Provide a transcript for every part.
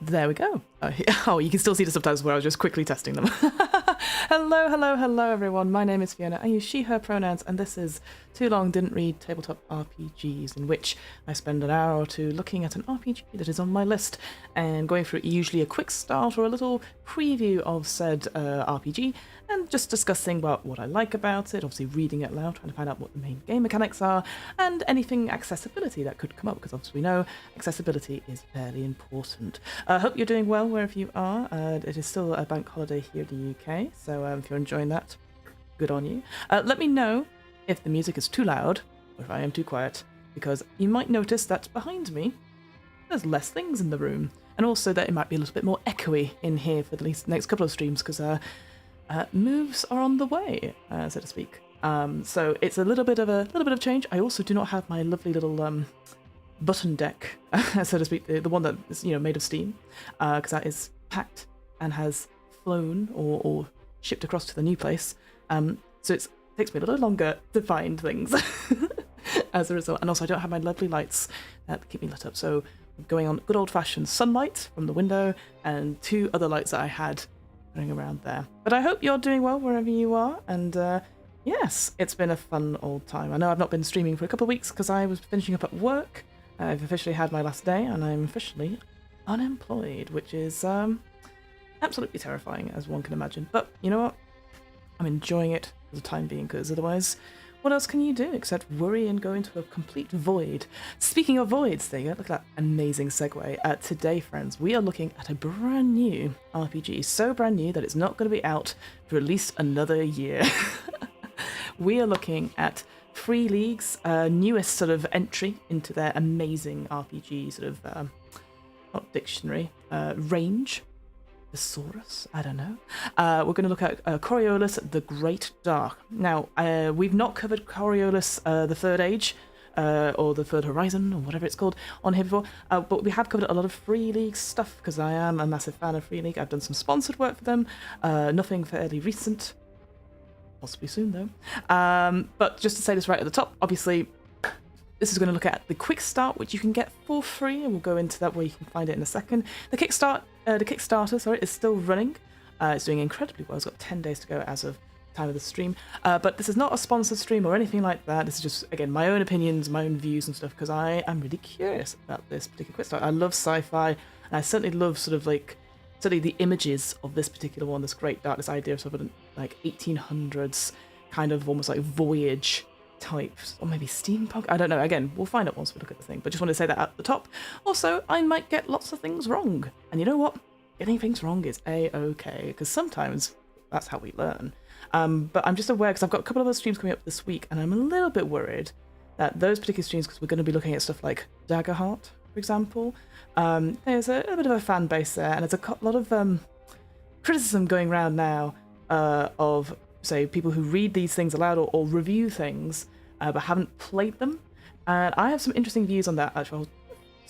There we go. Oh, you can still see the subtitles where I was just quickly testing them. Hello, everyone. My name is Fiona. I use she, her pronouns, and this is Too Long Didn't Read Tabletop RPGs, in which I spend an hour or two looking at an RPG that is on my list and going through usually a quick start or a little preview of said RPG and just discussing about what I like about it, obviously reading it aloud, trying to find out what the main game mechanics are, and anything accessibility that could come up, because obviously we know accessibility is fairly important. I hope you're doing well wherever you are. It is still a bank holiday here in the UK, so if you're enjoying that, good on you. Let me know if the music is too loud or if I am too quiet, because you might notice that behind me there's less things in the room, and also that it might be a little bit more echoey in here for the next couple of streams, because moves are on the way, so to speak. So it's a little bit of change. I also do not have my lovely little button deck, so to speak, the one that is made of steam, because that is packed and has flown or shipped across to the new place. So it takes me a little longer to find things as a result. And also I don't have my lovely lights that keep me lit up. So I'm going on good old-fashioned sunlight from the window and 2 other lights that I had running around there. But I hope you're doing well wherever you are. And yes, it's been a fun old time. I know I've not been streaming for a couple of weeks because I was finishing up at work. I've officially had my last day and I'm officially unemployed, which is absolutely terrifying, as one can imagine. But you know what? I'm enjoying it for the time being, because otherwise, what else can you do except worry and go into a complete void? Speaking of voids, there you go, look at that amazing segue. Today, friends, we are looking at a brand new RPG, so brand new that it's not going to be out for at least another year. We are looking at Free League's newest sort of entry into their amazing RPG sort of, not dictionary, range. Thesaurus? I don't know. We're going to look at Coriolis, the Great Dark. Now, we've not covered Coriolis, the Third Age, or the Third Horizon, or whatever it's called, on here before, but we have covered a lot of Free League stuff, because I am a massive fan of Free League. I've done some sponsored work for them, nothing fairly recent. Possibly soon, though. But just to say this right at the top, obviously, this is going to look at the Quickstart, which you can get for free, and we'll go into that where you can find it in a second. The Kickstarter, is still running. It's doing incredibly well. It's got 10 days to go as of the time of the stream. But this is not a sponsored stream or anything like that. This is just, again, my own opinions, my own views and stuff, because I am really curious about this particular Quickstart. I love sci-fi, and I certainly love sort of like, certainly the images of this particular one, this Great Dark, this idea of sort of like 1800s kind of almost like voyage types, or maybe steampunk, I don't know. Again, we'll find out once we look at the thing, but just want to say that at the top. Also, I might get lots of things wrong, and you know what, getting things wrong is a-okay, because sometimes that's how we learn. But I'm just aware, because I've got a couple of other streams coming up this week, and I'm a little bit worried that those particular streams, because we're going to be looking at stuff like Daggerheart, for example, there's a bit of a fan base there, and there's a lot of criticism going around now of, say, people who read these things aloud or review things but haven't played them. And I have some interesting views on that, actually.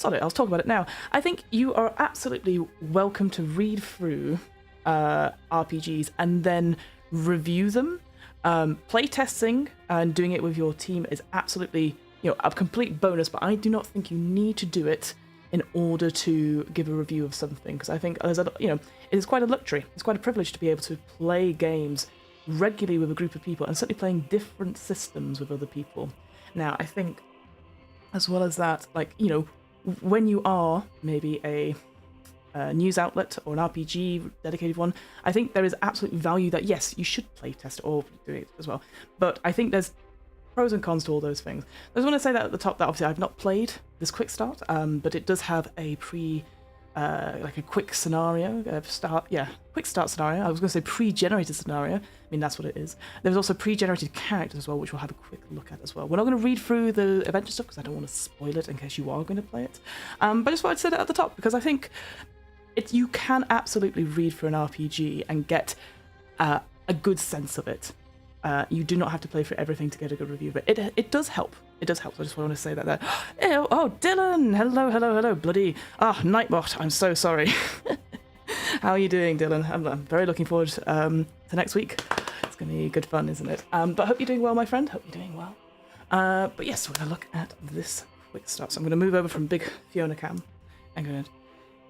I'll talk about it now. I think you are absolutely welcome to read through RPGs and then review them. Playtesting and doing it with your team is absolutely, a complete bonus, but I do not think you need to do it in order to give a review of something, because I think there's it is quite a luxury. It's quite a privilege to be able to play games regularly with a group of people, and certainly playing different systems with other people. Now, I think, as well as that, like, when you are maybe a news outlet or an RPG dedicated one, I think there is absolute value that, yes, you should play test or do it as well. But I think there's pros and cons to all those things. I just want to say that at the top that obviously I've not played this Quick Start, but it does have a like a quick scenario, quick start scenario. I was going to say pre-generated scenario. I mean, that's what it is. There's also pre-generated characters as well, which we'll have a quick look at as well. We're not going to read through the adventure stuff because I don't want to spoil it in case you are going to play it. But I just wanted to say that at the top, because I think you can absolutely read through an RPG and get a good sense of it. You do not have to play through everything to get a good review, but it does help. It does help, so I just want to say that there. Ew, oh, Dylan! Hello, bloody... Nightbot, I'm so sorry. How are you doing, Dylan? I'm very looking forward to next week. It's going to be good fun, isn't it? But I hope you're doing well, my friend. Hope you're doing well. But yes, we're going to look at this Quick Start. So I'm going to move over from big Fiona cam. I'm going to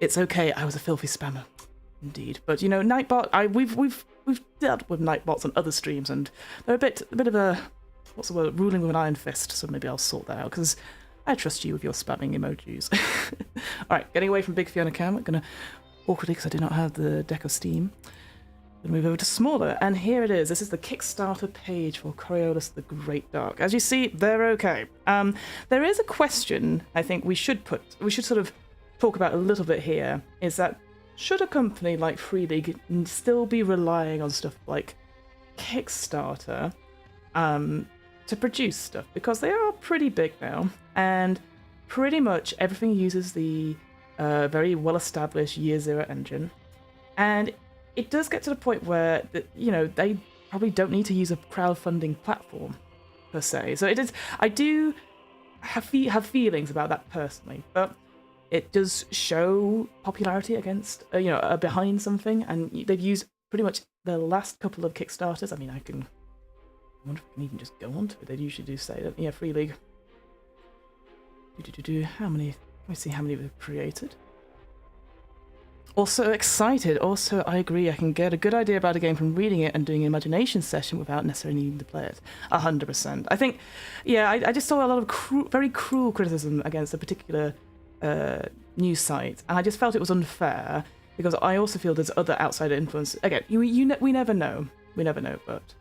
it's okay. I was a filthy spammer, indeed. But you know, Nightbot. We've dealt with Nightbots on other streams, and they're a bit of a what's the word? Ruling with an iron fist. So maybe I'll sort that out because I trust you with your spamming emojis. All right, getting away from Big Fiona Cam. I'm gonna awkwardly because I do not have the deck of Steam. We'll move over to smaller, and here it is. This is the Kickstarter page for Coriolis the Great Dark. As you see, they're okay. There is a question I think we should sort of talk about a little bit here, is that should a company like Free League still be relying on stuff like Kickstarter to produce stuff? Because they are pretty big now, and pretty much everything uses the very well-established Year Zero engine, and it does get to the point where they probably don't need to use a crowdfunding platform per se. So it is. I do have feelings about that personally, but it does show popularity against behind something, and they've used pretty much the last couple of Kickstarters. I mean, I wonder if I can even just go on to it. They usually do say that. Yeah, Free League. How many? Let me see how many we've created. Also excited. Also, I agree. I can get a good idea about a game from reading it and doing an imagination session without necessarily needing to play it. 100%. I think, yeah, I just saw a lot of very cruel criticism against a particular news site, and I just felt it was unfair because I also feel there's other outsider influence. Again, we never know. But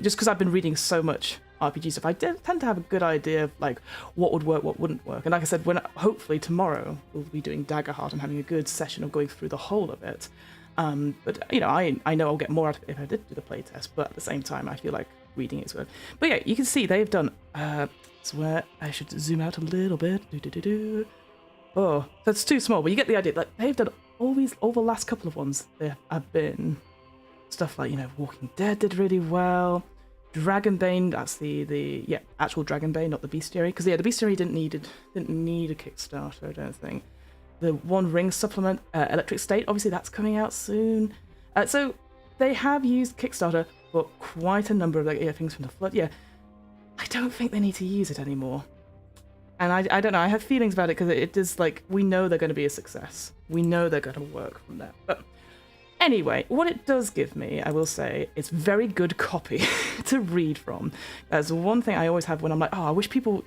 just because I've been reading so much RPG stuff, I tend to have a good idea of like what would work, what wouldn't work. And like I said, hopefully tomorrow we'll be doing Daggerheart and having a good session of going through the whole of it. But I know I'll get more out of it if I did do the playtest. But at the same time, I feel like reading is good. But yeah, you can see they've done. Swear I should zoom out a little bit. Oh, that's too small. But you get the idea. Like they've done all the last couple of ones. There have been stuff like Walking Dead did really well. Dragonbane, that's the actual Dragonbane, not the Bestiary, because the Bestiary didn't need a Kickstarter, I don't think. The One Ring supplement, Electric State, obviously that's coming out soon. So they have used Kickstarter for quite a number of things from the Flood. Yeah, I don't think they need to use it anymore. And I don't know, I have feelings about it because it is like, we know they're going to be a success. We know they're going to work from there. But anyway, what it does give me, I will say, is very good copy to read from. That's one thing I always have when I'm like, I wish people,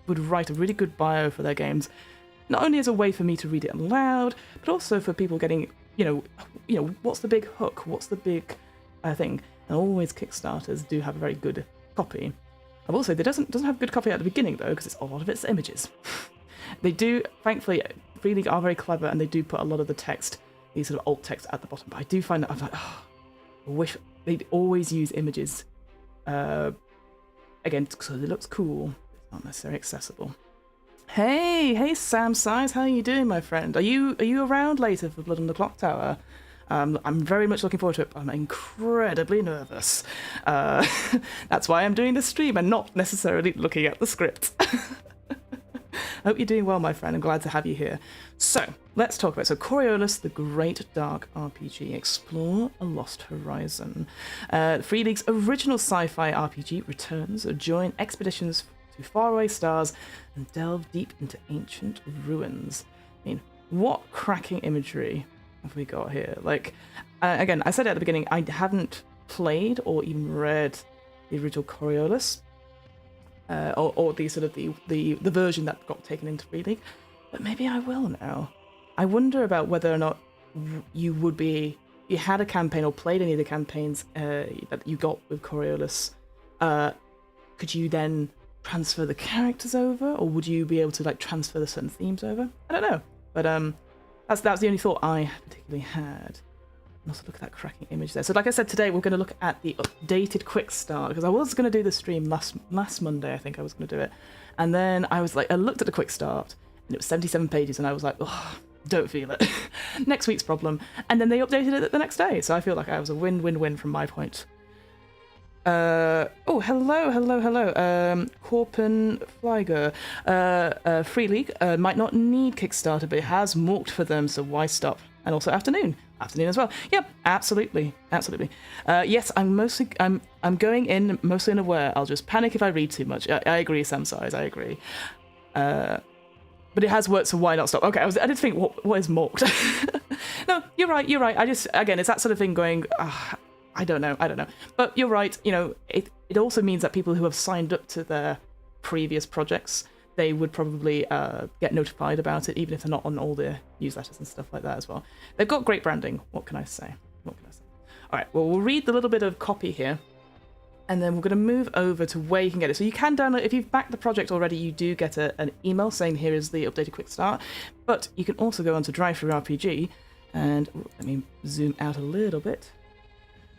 would write a really good bio for their games. Not only as a way for me to read it aloud, but also for people getting, what's the big hook? What's the big thing? And always Kickstarters do have a very good copy. I will say, it doesn't have good copy at the beginning, though, because a lot of it's images. They do, thankfully, Free League are very clever, and they do put a lot of the text, these sort of alt text at the bottom, but I do find that I'm like, I wish they'd always use images. Again, because it looks cool. It's not necessarily accessible. Hey, Sam Size, how are you doing, my friend? Are you around later for Blood on the Clock Tower? I'm very much looking forward to it. I'm incredibly nervous. That's why I'm doing this stream and not necessarily looking at the script. I hope you're doing well, my friend. I'm glad to have you here. So, let's talk about it. So, Coriolis, the Great Dark RPG. Explore a Lost Horizon. Free League's original sci-fi RPG returns. Join expeditions to faraway stars and delve deep into ancient ruins. I mean, what cracking imagery have we got here? Like, again, I said at the beginning, I haven't played or even read the original Coriolis. Or the sort of the version that got taken into Free League, but maybe I will now. I wonder about whether or not you had a campaign or played any of the campaigns that you got with Coriolis. Could you then transfer the characters over, or would you be able to transfer the certain themes over? I don't know, but that's the only thought I particularly had. And also look at that cracking image there. So like I said, today we're going to look at the updated Quickstart, because I was going to do the stream last Monday. I think I was going to do it, and then I looked at the Quickstart and it was 77 pages, and I was like, don't feel it. Next week's problem. And then they updated it the next day, so I feel like I was a win-win-win from my point. Hello. Corpen Flieger. Free League might not need Kickstarter, but it has morked for them, so why stop? And also afternoon as well. Yep, absolutely. Yes, I'm going in mostly unaware. I'll just panic if I read too much. I agree, Sam Size, I agree. But it has worked, so why not stop? Okay, I did think, what is morked? No, you're right. I just, again, it's that sort of thing going, I don't know. But you're right, it also means that people who have signed up to their previous projects, they would probably get notified about it, even if they're not on all the newsletters and stuff like that as well. They've got great branding, what can I say? All right, well, we'll read the little bit of copy here, and then we're going to move over to where you can get it. So you can download, if you've backed the project already, you do get an email saying here is the updated Quickstart, but you can also go onto DriveThruRPG, and let me zoom out a little bit,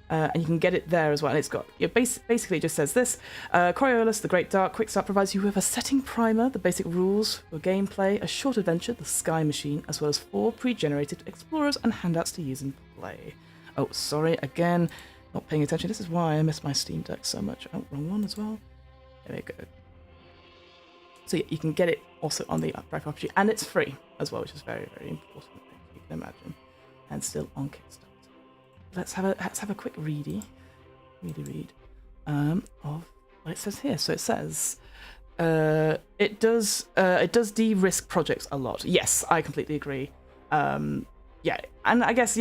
and you can get it there as well. And it's got, basically it just says this, Coriolis, the Great Dark Quickstart provides you with a setting primer, the basic rules for gameplay, a short adventure, the Sky Machine, as well as 4 pre-generated explorers and handouts to use and play. Oh, sorry, again, not paying attention. This is why I miss my Steam Deck so much. Oh, wrong one as well. There we go. So yeah, you can get it also on the Upright RPG, and it's free as well, which is very, very important, you can imagine, and still on Kickstarter. Let's have a quick read of what it says here. So it says it does de-risk projects a lot. Yes, I completely agree. Yeah, and I guess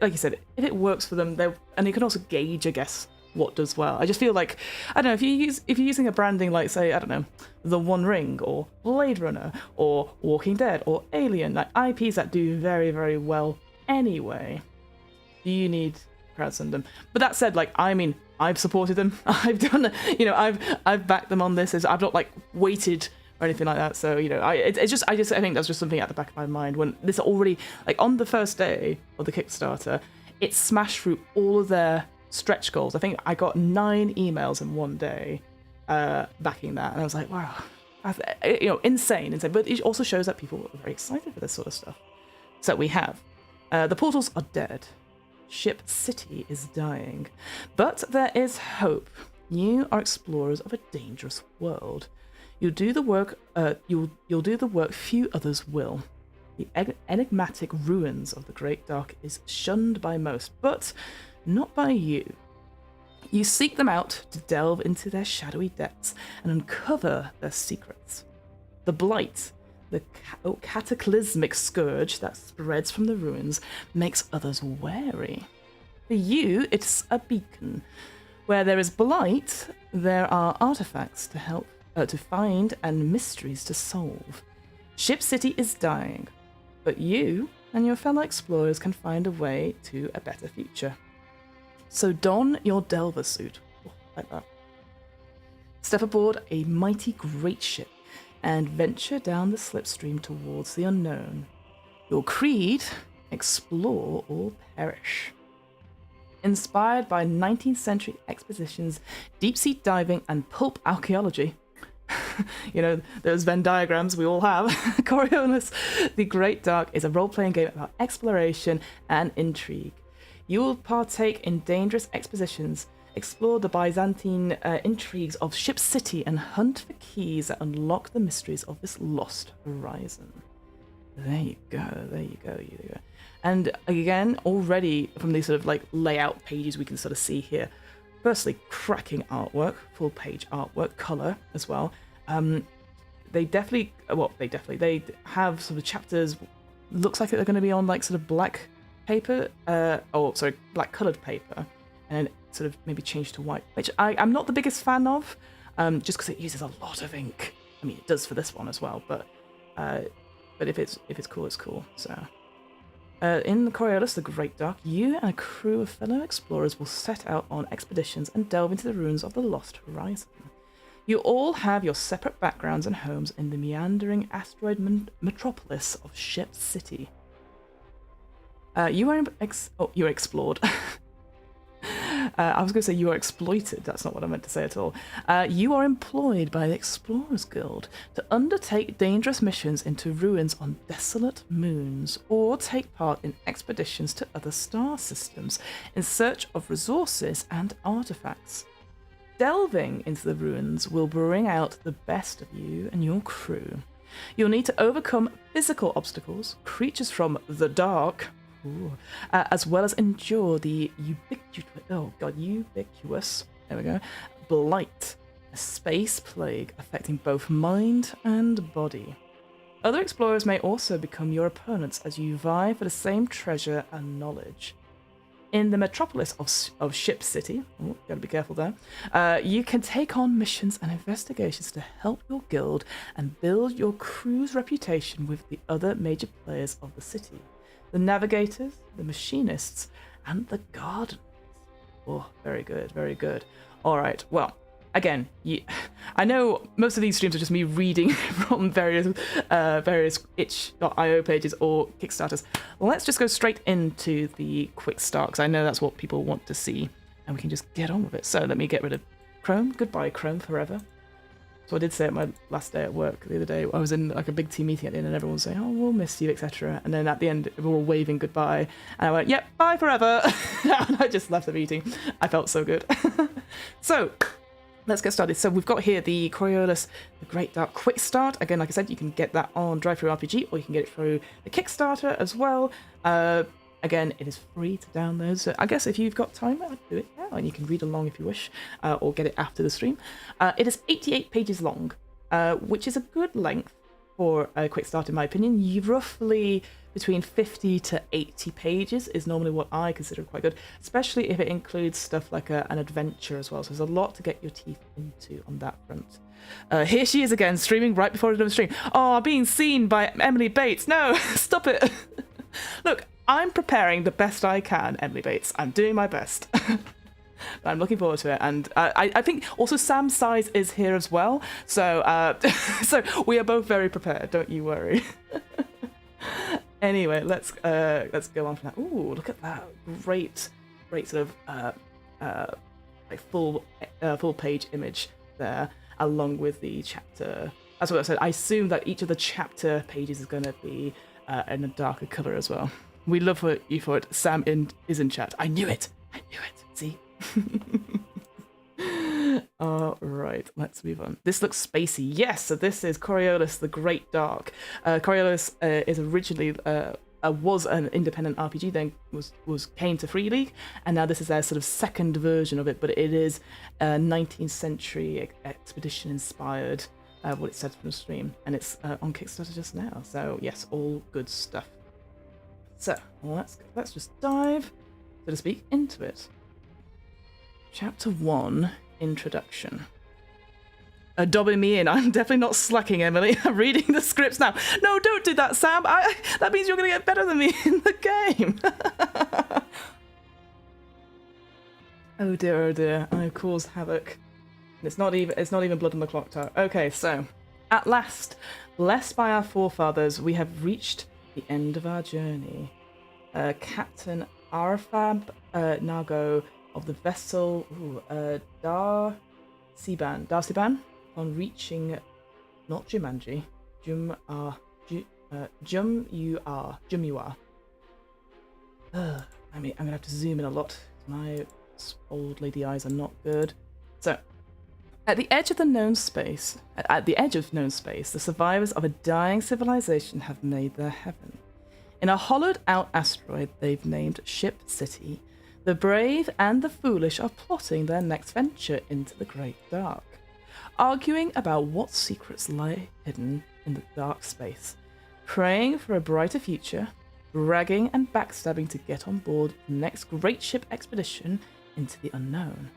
like you said, if it works for them, and you can also gauge, I guess, what does well. I just feel like, I don't know, if you're using a branding like, say, I don't know, The One Ring or Blade Runner or Walking Dead or Alien, like IPs that do very, very well anyway, you need crowdfund them. But that said, like, I mean, I've supported them. I've done, I've backed them on this. I've not like waited or anything like that. So, I think that's just something at the back of my mind when this already, like, on the first day of the Kickstarter, it smashed through all of their stretch goals. I think I got 9 emails in one day backing that, and I was like, wow, insane. But it also shows that people are very excited for this sort of stuff. So we have the portals are dead. Ship City is dying, but there is hope. You are explorers of a dangerous world. You'll do the work. You'll do the work few others will. The enigmatic ruins of the Great Dark is shunned by most, but not by you. You seek them out to delve into their shadowy depths and uncover their secrets. The Blight, the cataclysmic scourge that spreads from the ruins, makes others wary. For you, it's a beacon. Where there is Blight, there are artifacts to help to find and mysteries to solve. Ship City is dying, but you and your fellow explorers can find a way to a better future. So don your Delver suit, like that. Step aboard a mighty Greatship and venture down the Slipstream towards the unknown. Your creed, explore or perish. Inspired by 19th century expositions, deep-sea diving and pulp archaeology, those Venn diagrams we all have, Coriolis, the Great Dark is a role-playing game about exploration and intrigue. You will partake in dangerous expositions, explore the Byzantine intrigues of Ship City, and hunt for keys that unlock the mysteries of this lost horizon. There you go. And again, already from these sort of like layout pages we can sort of see here, firstly, cracking artwork, full page artwork, color as well. They have sort of chapters, looks like they're going to be on like sort of black paper, black colored paper, and sort of maybe change to white, which I'm not the biggest fan of, just because it uses a lot of ink. I mean, it does for this one as well, but if it's cool, it's cool. So, in the Coriolis, the Great Dark, you and a crew of fellow explorers will set out on expeditions and delve into the ruins of the Lost Horizon. You all have your separate backgrounds and homes in the meandering asteroid metropolis of Ship City. You're explored. I was going to say you are exploited. That's not what I meant to say at all. You are employed by the Explorers Guild to undertake dangerous missions into ruins on desolate moons, or take part in expeditions to other star systems in search of resources and artifacts. Delving into the ruins will bring out the best of you and your crew. You'll need to overcome physical obstacles, creatures from the dark, as well as endure the ubiquitous, there we go, Blight, a space plague affecting both mind and body. Other explorers may also become your opponents as you vie for the same treasure and knowledge. In the metropolis of Ship City, gotta be careful there, you can take on missions and investigations to help your guild and build your crew's reputation with the other major players of the city. The navigators, the machinists, and the gardeners. Oh, very good, very good. All right, well, again, I know most of these streams are just me reading from various itch.io pages or Kickstarters. Well, let's just go straight into the quick start, because I know that's what people want to see, and we can just get on with it. So let me get rid of Chrome. Goodbye, Chrome, forever. So I did say at my last day at work the other day, I was in like a big team meeting at the end, and everyone was saying, oh, we'll miss you, etc. And then at the end, we were all waving goodbye, and I went, yep, bye forever. And I just left the meeting. I felt so good. So let's get started. So we've got here the Coriolis, the Great Dark Quick Start. Again, like I said, you can get that on DriveThruRPG, or you can get it through the Kickstarter as well. Again, it is free to download, so I guess if you've got time, I'd do it now, and you can read along if you wish, or get it after the stream. It is 88 pages long, which is a good length for a quick start, in my opinion. You roughly between 50 to 80 pages is normally what I consider quite good, especially if it includes stuff like an adventure as well. So there's a lot to get your teeth into on that front. Here she is again, streaming right before another stream. Oh, being seen by Emily Bates. No, stop it. Look, I'm preparing the best I can, Emily Bates. I'm doing my best. But I'm looking forward to it, and I think also Sam Size is here as well. So so we are both very prepared. Don't you worry. Anyway, let's go on from that. Ooh, look at that great sort of like full page image there, along with the chapter. That's what I said. I assume that each of the chapter pages is going to be in a darker color as well. We love you for it. Sam is in chat. I knew it. See. All right, let's move on. This looks spacey. Yes, so this is Coriolis, the Great Dark. Coriolis is originally was an independent RPG, then came to Free League, and now this is their sort of second version of it. But it is 19th century expedition inspired. What it said from the stream, and it's on Kickstarter just now. So yes, all good stuff. So let's just dive, so to speak, into it. Chapter 1, Introduction. Dobbing me in. I'm definitely not slacking, Emily. I'm reading the scripts now. No, don't do that, Sam. That means you're going to get better than me in the game. Oh dear. I cause havoc. It's not even blood on the clock tower. Okay, so at last, blessed by our forefathers, we have reached the end of our journey. Captain Arafab Nago of the vessel Darsiban, on reaching not Jumanji, Jumua. I mean, I'm gonna have to zoom in a lot. My old lady eyes are not good. So, at the edge of known space, the survivors of a dying civilization have made their heaven. In a hollowed-out asteroid they've named Ship City, the brave and the foolish are plotting their next venture into the Great Dark, arguing about what secrets lie hidden in the dark space, praying for a brighter future, bragging and backstabbing to get on board the next Greatship expedition into the unknown.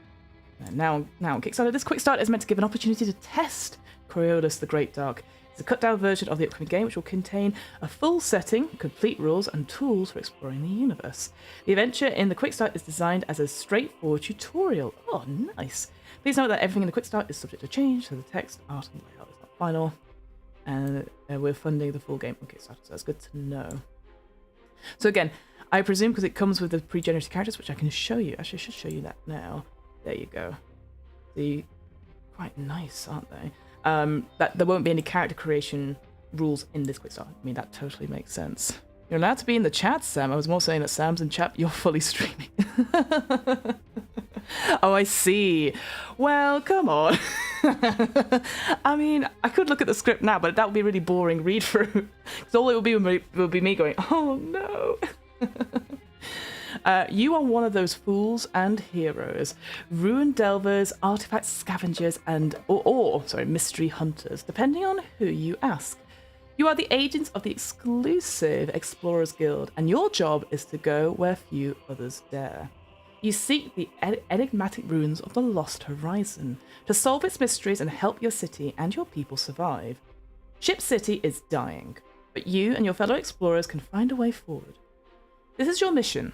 Now on Kickstarter, this quick start is meant to give an opportunity to test Coriolis the Great Dark. It's a cut-down version of the upcoming game, which will contain a full setting, complete rules, and tools for exploring the universe. The adventure in the quick start is designed as a straightforward tutorial. Oh, nice. Please note that everything in the quick start is subject to change, so the text, art, and layout is not final. And we're funding the full game on Kickstarter, so that's good to know. So again, I presume because it comes with the pre-generated characters, which I can show you. Actually, I should show you that now. There you go. See, quite nice, aren't they? That there won't be any character creation rules in this quick start. I mean, that totally makes sense. You're allowed to be in the chat, Sam. I was more saying that Sam's in chat. You're fully streaming. Oh, I see. Well, come on. I mean, I could look at the script now, but that would be a really boring read through. Because all it will be me going, oh no. You are one of those fools and heroes, ruin delvers, artifact scavengers, and or mystery hunters, depending on who you ask. You are the agents of the exclusive Explorers Guild, and your job is to go where few others dare. You seek the enigmatic ruins of the Lost Horizon to solve its mysteries and help your city and your people survive. Ship City is dying, but you and your fellow explorers can find a way forward. This is your mission.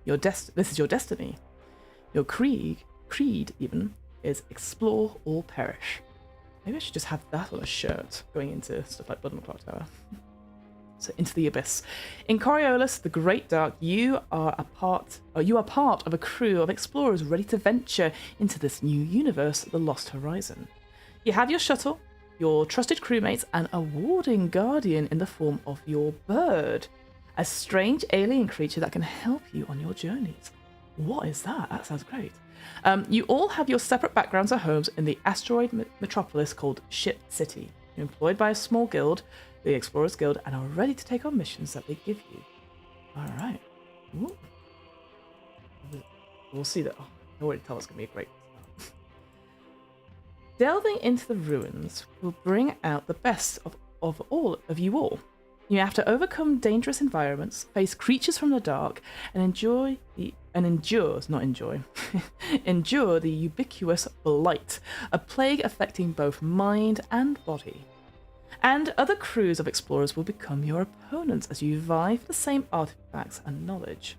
This is your destiny. Your creed even, is explore or perish. Maybe I should just have that on a shirt going into stuff like Blood and the Clock Tower. So into the abyss. In Coriolis, the Great Dark, you are part of a crew of explorers ready to venture into this new universe, the Lost Horizon. You have your shuttle, your trusted crewmates, and a warding guardian in the form of your bird, a strange alien creature that can help you on your journeys. What is that? That sounds great. You all have your separate backgrounds or homes in the asteroid metropolis called Ship City. You're employed by a small guild, the Explorers Guild, and are ready to take on missions that they give you. Alright. We'll see that. Oh, I can already tell it's going to be a great start. Delving into the ruins will bring out the best of all of you all. You have to overcome dangerous environments, face creatures from the dark, and endure the ubiquitous Blight, a plague affecting both mind and body. And other crews of explorers will become your opponents as you vie for the same artifacts and knowledge.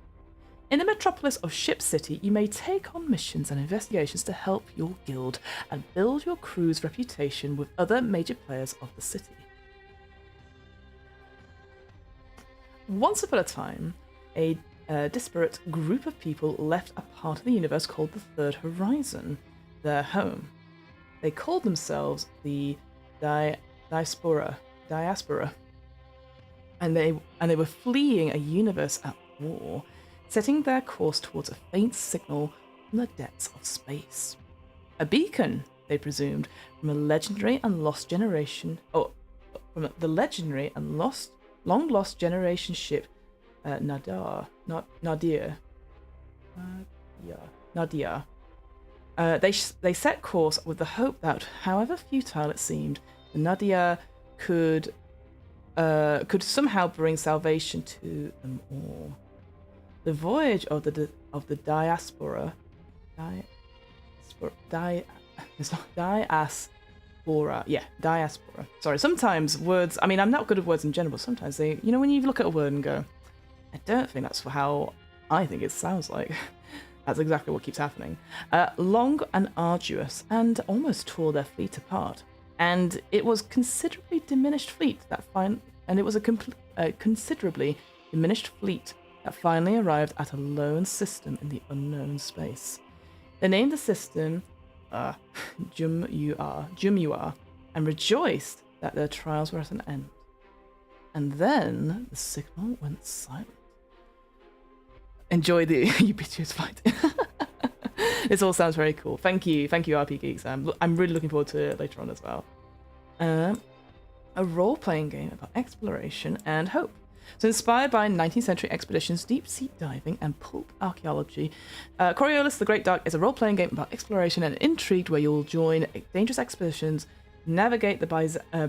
In the metropolis of Ship City, you may take on missions and investigations to help your guild and build your crew's reputation with other major players of the city. Once upon a time, a disparate group of people left a part of the universe called the Third Horizon, their home. They called themselves the Diaspora, and they were fleeing a universe at war, setting their course towards a faint signal from the depths of space. A beacon, they presumed, from a legendary and lost generation, long-lost generation ship, Nadia. They set course with the hope that, however futile it seemed, the Nadia could somehow bring salvation to them all. The voyage of the diaspora. Sorry, sometimes words, I mean, I'm not good at words in general, but sometimes they, when you look at a word and go, I don't think that's how I think it sounds like. That's exactly what keeps happening. Long and arduous, and almost tore their fleet apart. And it was considerably diminished fleet that considerably diminished fleet that finally arrived at a lone system in the unknown space. They named the system Jumua, and rejoiced that their trials were at an end. And then the signal went silent. Enjoy the ubiquitous fight. This all sounds very cool. Thank you, RP Geeks. I'm really looking forward to it later on as well. A role-playing game about exploration and hope. So inspired by 19th century expeditions, deep-sea diving, and pulp archaeology, Coriolis the Great Dark is a role-playing game about exploration and intrigue where you'll join dangerous expeditions, navigate the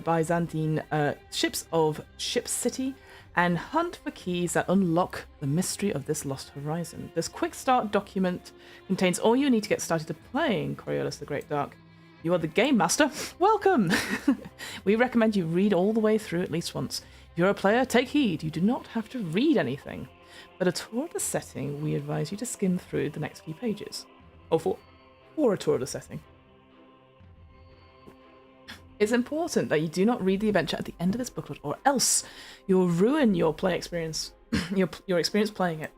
Byzantine ships of Ship City, and hunt for keys that unlock the mystery of this lost horizon. This Quickstart document contains all you need to get started to playing Coriolis the Great Dark. You are the game master. Welcome! We recommend you read all the way through at least once. If you're a player, take heed. You do not have to read anything. But a tour of the setting, we advise you to skim through the next few pages. Oh, for a tour of the setting. It's important that you do not read the adventure at the end of this booklet, or else you'll ruin your play experience, your experience playing it.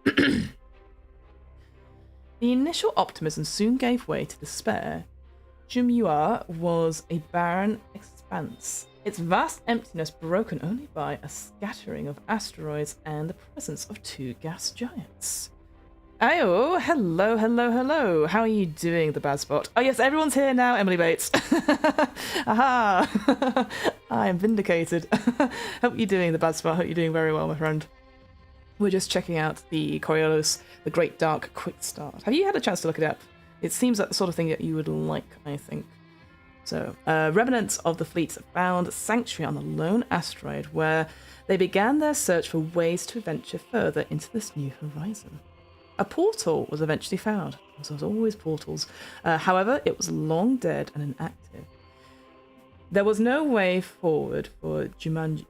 The initial optimism soon gave way to despair. Jumua was a barren expanse, its vast emptiness broken only by a scattering of asteroids and the presence of two gas giants. Ayo, hello. How are you doing, the bad spot? Oh yes, everyone's here now, Emily Bates. Aha! I am vindicated. Hope you're doing, the bad spot. Hope you're doing very well, my friend. We're just checking out the Coriolis, the Great Dark Quickstart. Have you had a chance to look it up? It seems like the sort of thing that you would like, I think. So, remnants of the fleets found sanctuary on the lone asteroid where they began their search for ways to venture further into this new horizon. A portal was eventually found. There's always portals. However, it was long dead and inactive. There was no way forward for Jumanji,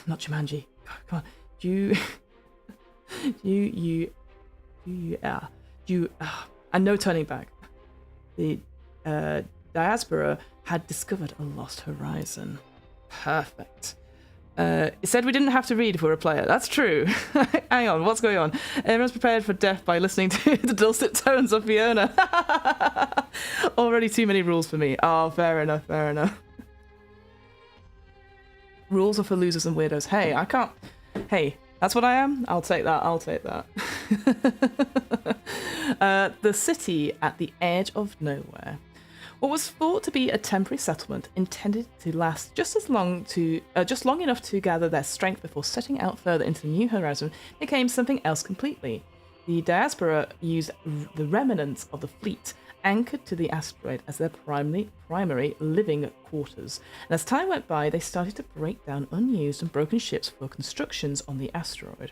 not Jumanji. Come on, and no turning back. The diaspora had discovered a lost horizon. Perfect. It said we didn't have to read if we were a player. That's true. Hang on, what's going on? Everyone's prepared for death by listening to the dulcet tones of Fiona. Already too many rules for me. Oh, fair enough, fair enough. Rules are for losers and weirdos. Hey, I can't... Hey, that's what I am? I'll take that, I'll take that. The city at the edge of nowhere. What was thought to be a temporary settlement intended to last just long enough to gather their strength before setting out further into the new horizon became something else completely. The diaspora used the remnants of the fleet anchored to the asteroid as their primary living quarters. And as time went by, they started to break down unused and broken ships for constructions on the asteroid.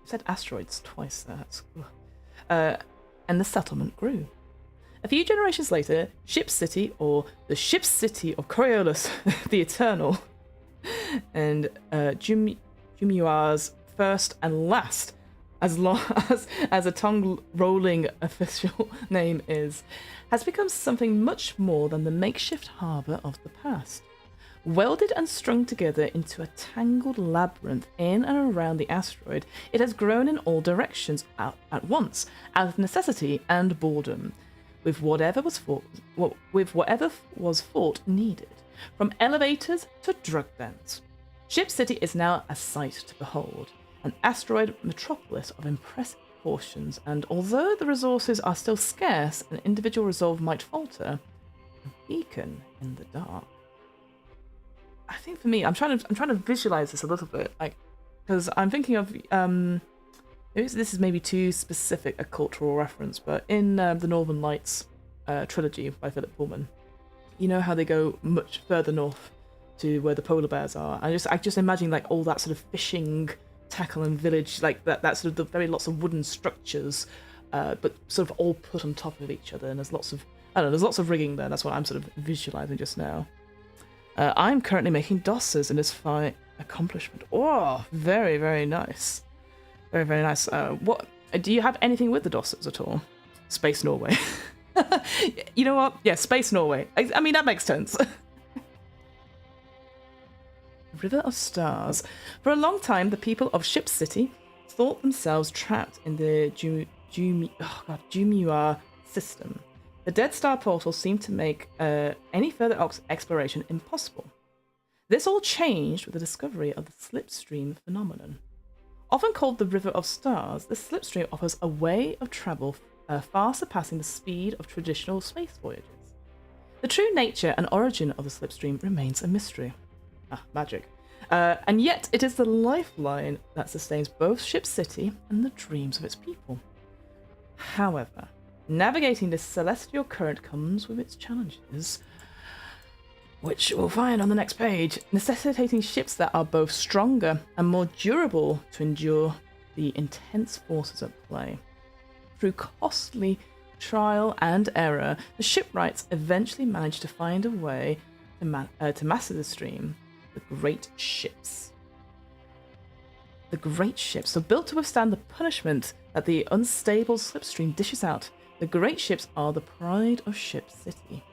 I said asteroids twice there. And the settlement grew. A few generations later, Ship City, or the Ship City of Coriolis, the Eternal, and Jumu'a's first and last, as long as a tongue-rolling official name is, has become something much more than the makeshift harbour of the past. Welded and strung together into a tangled labyrinth in and around the asteroid, it has grown in all directions at once, out of necessity and boredom. With whatever was thought needed, from elevators to drug dens. Ship City is now a sight to behold, an asteroid metropolis of impressive proportions, and although the resources are still scarce and individual resolve might falter, a beacon in the dark. I think for me, I'm trying to visualize this a little bit, like, because I'm thinking of this is maybe too specific a cultural reference, but in the Northern Lights trilogy by Philip Pullman, you know how they go much further north to where the polar bears are. I just imagine like all that sort of fishing tackle and village, like that sort of the very lots of wooden structures, but sort of all put on top of each other, and there's lots of rigging there. That's what I'm sort of visualizing just now. I'm currently making dossers in this fine accomplishment. Oh, very, very nice. Very, very nice. What do you have anything with the dossers at all? Space Norway. You know what? Yeah, Space Norway. I mean, that makes sense. River of Stars. For a long time, the people of Ship City thought themselves trapped in the Jumu'a system. The Dead Star portal seemed to make any further exploration impossible. This all changed with the discovery of the Slipstream phenomenon. Often called the River of Stars, the Slipstream offers a way of travel far surpassing the speed of traditional space voyages. The true nature and origin of the Slipstream remains a mystery. Magic. And yet it is the lifeline that sustains both Ship City and the dreams of its people. However, navigating this celestial current comes with its challenges, which we'll find on the next page, necessitating ships that are both stronger and more durable to endure the intense forces at play. Through costly trial and error, the shipwrights eventually managed to find a way to master the stream, the Great Ships. The Great Ships are built to withstand the punishment that the unstable Slipstream dishes out. The Great Ships are the pride of Ship City.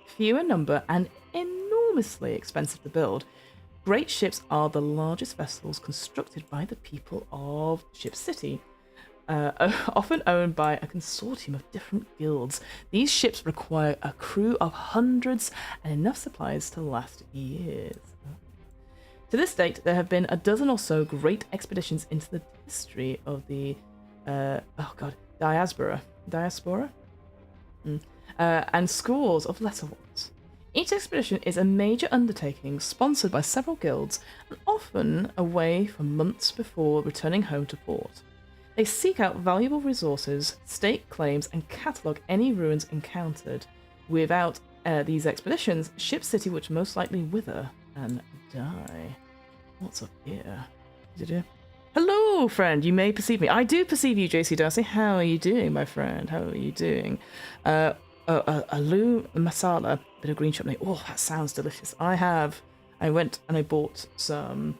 Few in number and enormously expensive to build, Great Ships are the largest vessels constructed by the people of Ship City, often owned by a consortium of different guilds. These ships require a crew of hundreds and enough supplies to last years. To this date, there have been a dozen or so great expeditions into the history of the diaspora, and scores of lesser ones. Each expedition is a major undertaking sponsored by several guilds and often away for months before returning home to port. They seek out valuable resources, stake claims, and catalogue any ruins encountered without these expeditions, Ship City would most likely wither and die. What's up here? Hello, friend. You may perceive me. I do perceive you, JC Darcy. How are you doing, my friend? How are you doing? Alu masala, bit of green chutney. Oh, that sounds delicious. I went and I bought some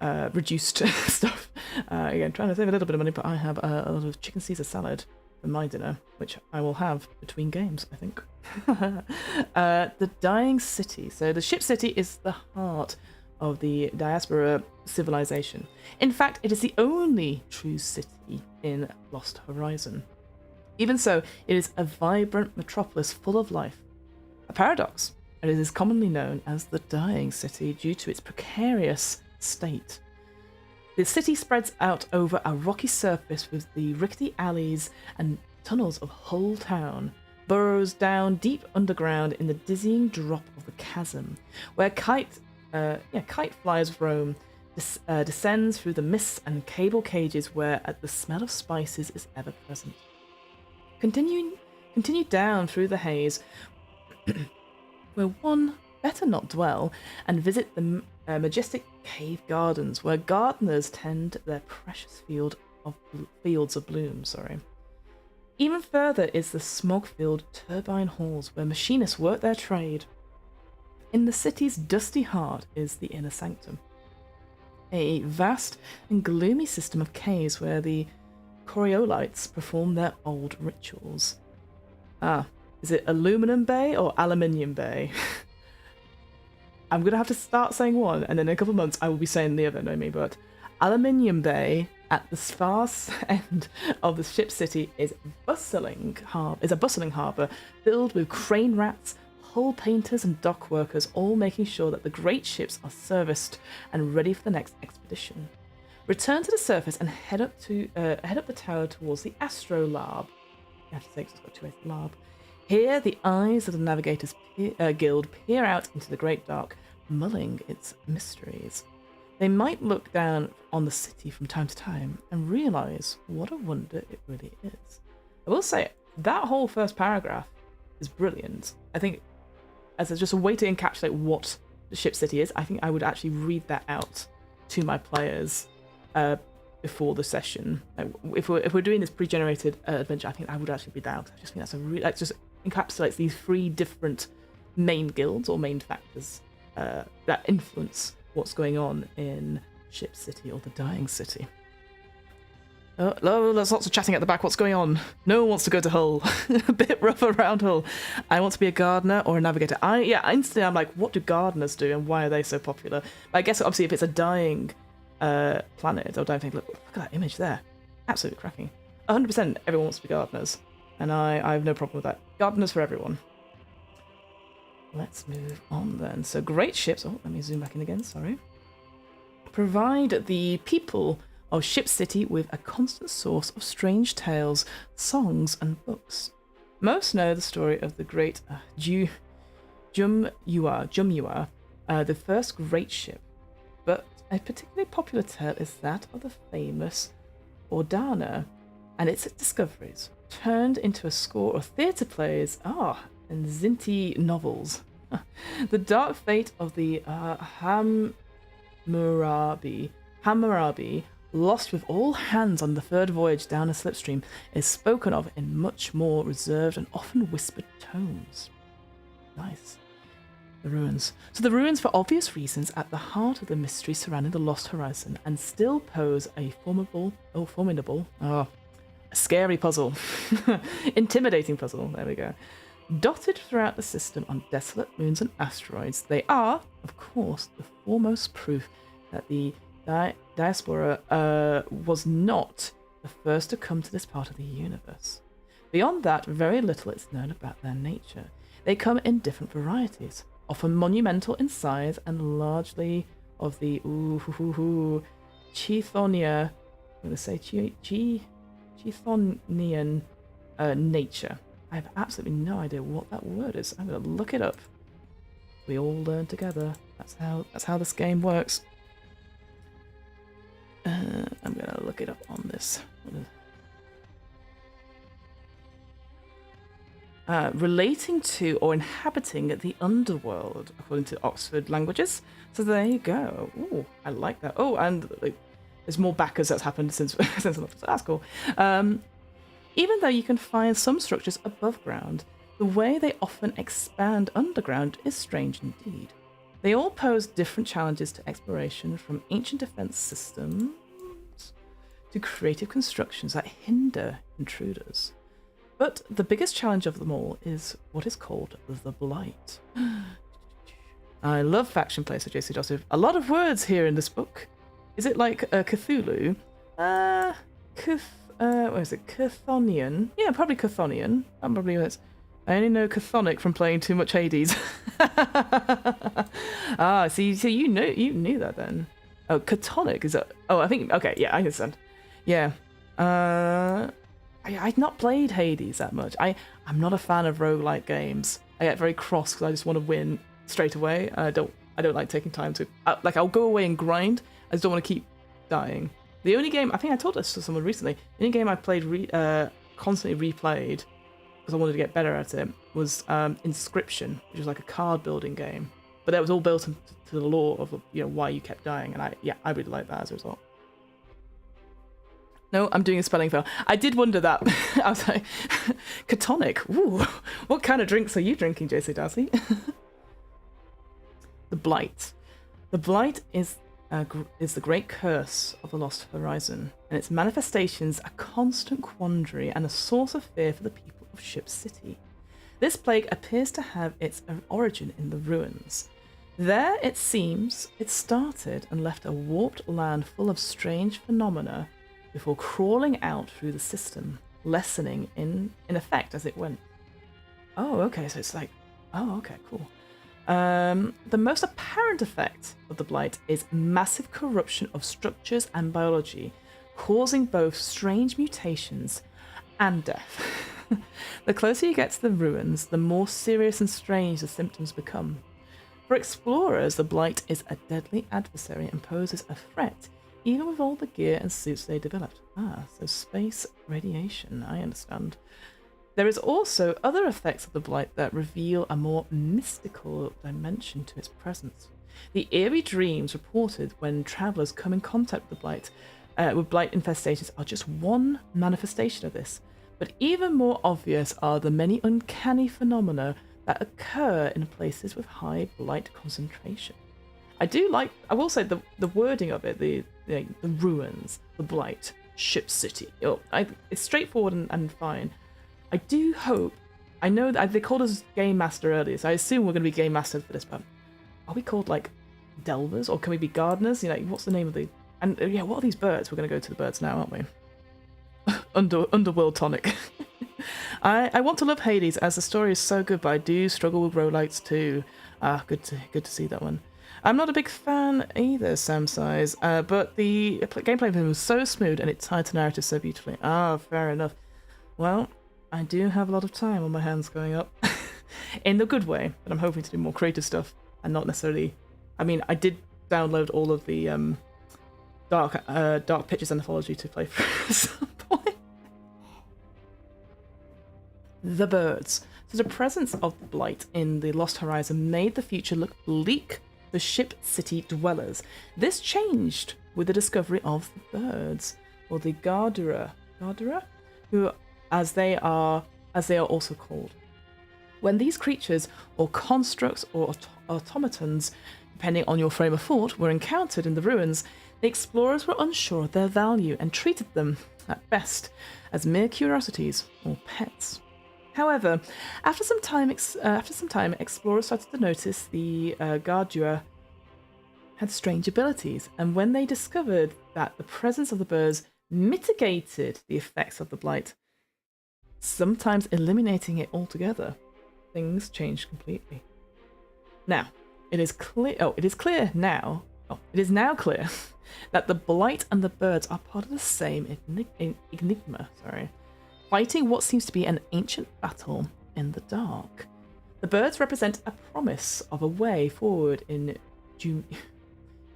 reduced stuff. Again, trying to save a little bit of money, but I have a lot of chicken Caesar salad for my dinner, which I will have between games, I think. The Dying City. So the Ship City is the heart of the diaspora civilization. In fact, it is the only true city in Lost Horizon. Even so, it is a vibrant metropolis full of life. A paradox, and it is commonly known as the Dying City due to its precarious state. The city spreads out over a rocky surface with the rickety alleys and tunnels of Hull Town, burrows down deep underground in the dizzying drop of the chasm, where kite flyers roam, descends through the mists and cable cages where the smell of spices is ever present. Continue down through the haze, where one better not dwell, and visit the majestic cave gardens, where gardeners tend their precious fields of bloom. Even further is the smog-filled turbine halls, where machinists work their trade. In the city's dusty heart is the inner sanctum, a vast and gloomy system of caves where the Coriolites perform their old rituals. Is it Aluminum Bay or Aluminium Bay? I'm going to have to start saying one, and then in a couple of months I will be saying the other, know me, but Aluminium Bay at the far end of the Ship City is a bustling harbour filled with crane rats, hull painters and dock workers, all making sure that the great ships are serviced and ready for the next expedition. Return to the surface and head up the tower towards the Astrolabe. You have to say, 'cause it's got two ways to lab. Here, the eyes of the Navigators Guild peer out into the great dark, mulling its mysteries. They might look down on the city from time to time and realise what a wonder it really is. I will say, that whole first paragraph is brilliant. I think, as just a way to encapsulate what the Ship City is, I think I would actually read that out to my players before the session. Like, if we're doing this pre-generated adventure, I think I would actually read that out. I just think that's a really, just encapsulates these three different main guilds or main factors that influence what's going on in Ship City or the Dying City. Oh, there's lots of chatting at the back. What's going on? No one wants to go to Hull. A bit rough around Hull. I want to be a gardener or a navigator. Instantly I'm like, what do gardeners do and why are they so popular? But I guess obviously if it's a dying planet, or dying thing, look at that image there. Absolutely cracking. 100% everyone wants to be gardeners. And I have no problem with that. Gardeners for everyone. Let's move on then. So great ships. Oh, let me zoom back in again, sorry. Provide the people of Ship City with a constant source of strange tales, songs, and books. Most know the story of the great Jumyua, the first great ship, but a particularly popular tale is that of the famous Ordana and its discoveries, turned into a score of theatre plays, and Zinti novels. The dark fate of the Hammurabi, lost with all hands on the third voyage down a slipstream, is spoken of in much more reserved and often whispered tones. Nice. The ruins. So the ruins, for obvious reasons, at the heart of the mystery surrounding the Lost Horizon, and still pose a a scary puzzle. Intimidating puzzle, there we go. Dotted throughout the system on desolate moons and asteroids, they are, of course, the foremost proof that the diaspora was not the first to come to this part of the universe. Beyond that, very little is known about their nature. They come in different varieties, often monumental in size and largely of the Chthonian, I'm going to say Chthonian nature. I have absolutely no idea what that word is. I'm going to look it up. We all learn together. That's how this game works. I'm going to look it up on this. relating to or inhabiting the underworld, according to Oxford Languages. So there you go. Ooh, I like that. Oh, and there's more backers that's happened since since I looked. So that's cool. Even though you can find some structures above ground, the way they often expand underground is strange indeed. They all pose different challenges to exploration, from ancient defense systems to creative constructions that hinder intruders. But the biggest challenge of them all is what is called the Blight. I love faction play, so JC Joseph. A lot of words here in this book. Is it like Cthulhu? What is it? Chthonian? Yeah, probably Chthonian. That probably is. I only know Chthonic from playing too much Hades. So you knew that then. Oh, Catonic is that? Oh, I think. Okay, yeah, I understand. Yeah. I'd not played Hades that much. I'm not a fan of roguelike games. I get very cross because I just want to win straight away. I don't like taking time to I'll go away and grind. I just don't want to keep dying. The only game, I think I told this to someone recently, the only game I played constantly replayed because I wanted to get better at it was Inscription, which was like a card building game. But that was all built into the lore of why you kept dying, and I really liked that as a result. No, I'm doing a spelling fail. I did wonder that. I was like, Catonic. Ooh, what kind of drinks are you drinking, JC Darcy? The Blight. The Blight is the great curse of the Lost Horizon, and its manifestations a constant quandary and a source of fear for the people of Ship City. This plague appears to have its origin in the ruins. There, it seems, it started and left a warped land full of strange phenomena before crawling out through the system, lessening in effect as it went. Oh, okay, so it's like, oh, okay, cool. The most apparent effect of the Blight is massive corruption of structures and biology, causing both strange mutations and death. The closer you get to the ruins, the more serious and strange the symptoms become. For explorers, the Blight is a deadly adversary and poses a threat, even with all the gear and suits they developed. So space radiation, I understand. There is also other effects of the Blight that reveal a more mystical dimension to its presence. The eerie dreams reported when travellers come in contact with the Blight, with Blight infestations, are just one manifestation of this. But even more obvious are the many uncanny phenomena that occur in places with high Blight concentration. I will say the wording of it, the ruins, the Blight, Ship City. It's straightforward and fine. I do hope, I know that they called us Game Master earlier, so I assume we're going to be Game Master for this, but are we called like Delvers, or can we be Gardeners? What's the name of what are these birds? We're going to go to the birds now, aren't we? Underworld tonic. I want to love Hades as the story is so good, but I do struggle with roguelites too. Good to see that one. I'm not a big fan either, Samsize, but the gameplay was so smooth and it tied to narrative so beautifully. Fair enough. Well, I do have a lot of time on my hands going up, in the good way, but I'm hoping to do more creative stuff and not necessarily. I mean, I did download all of the Dark Pictures anthology to play through at some point. The birds. So the presence of the Blight in the Lost Horizon made the future look bleak for Ship City dwellers. This changed with the discovery of the birds, or the Gardura, who, as they are also called. When these creatures, or constructs, or automatons, depending on your frame of thought, were encountered in the ruins, the explorers were unsure of their value and treated them, at best, as mere curiosities or pets. However, after some time, explorers started to notice the Gardura had strange abilities, and when they discovered that the presence of the birds mitigated the effects of the Blight, sometimes eliminating it altogether, things changed completely. Now, it is now clear that the Blight and the birds are part of the same enigma, fighting what seems to be an ancient battle in the dark. The birds represent a promise of a way forward in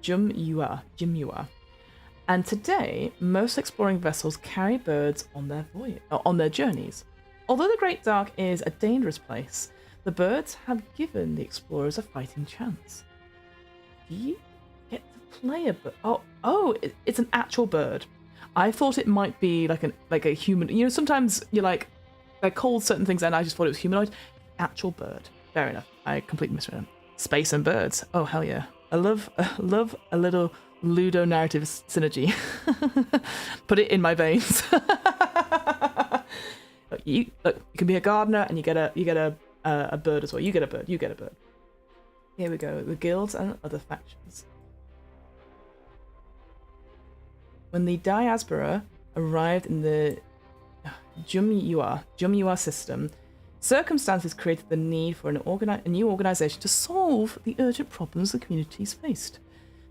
Jimua. And today, most exploring vessels carry birds on their journeys. Although the Great Dark is a dangerous place, the birds have given the explorers a fighting chance. Do you get to play a bird? It's an actual bird. I thought it might be like a human. You know, sometimes you're like, they're called certain things, and I just thought it was humanoid. Actual bird. Fair enough. I completely misread it. Space and birds. Oh hell yeah! I love a little Ludo narrative synergy. Put it in my veins. You can be a gardener, and you get a bird as well. You get a bird. Here we go. The guilds and other factions. When the diaspora arrived in the Jumyua system, circumstances created the need for a new organization to solve the urgent problems the communities faced.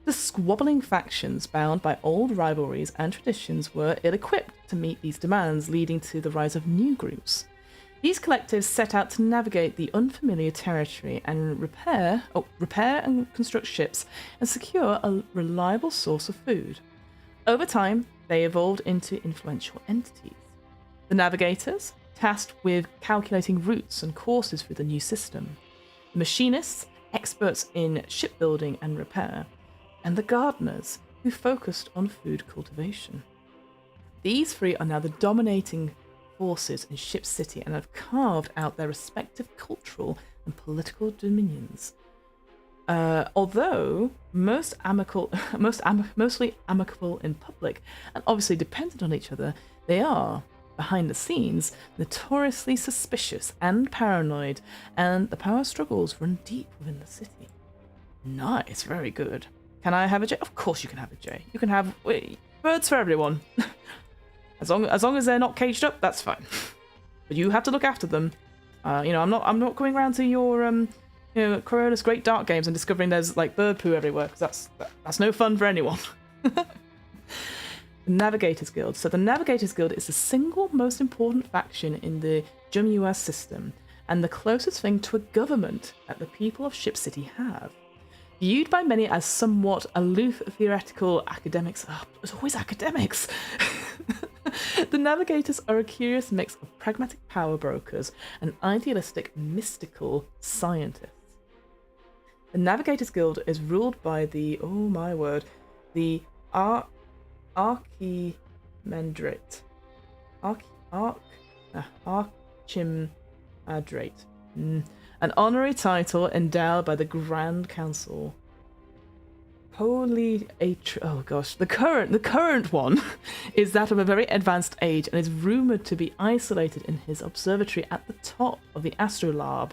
The squabbling factions, bound by old rivalries and traditions, were ill-equipped to meet these demands, leading to the rise of new groups. These collectives set out to navigate the unfamiliar territory and repair and construct ships and secure a reliable source of food. Over time, they evolved into influential entities. The navigators, tasked with calculating routes and courses through the new system. The machinists, experts in shipbuilding and repair. And the gardeners, who focused on food cultivation. These three are now the dominating forces in Ship City and have carved out their respective cultural and political dominions. Although mostly amicable in public and obviously dependent on each other, they are, behind the scenes, notoriously suspicious and paranoid, and the power struggles run deep within the city. Nice, very good. Can I have a J? Of course you can have a J. You can have birds for everyone. as long as they're not caged up, that's fine. But you have to look after them. I'm not going around to your Coriolis Great Dark games and discovering there's like bird poo everywhere, because that's no fun for anyone. The Navigators Guild. So the Navigators Guild is the single most important faction in the Jumyua system, and the closest thing to a government that the people of Ship City have. Viewed by many as somewhat aloof theoretical academics. Oh, there's always academics! The Navigators are a curious mix of pragmatic power brokers and idealistic mystical scientists. The Navigators Guild is ruled by the, the Archimendrate. Archimadrate. An honorary title endowed by the Grand Council. The current one is that of a very advanced age and is rumoured to be isolated in his observatory at the top of the astrolabe.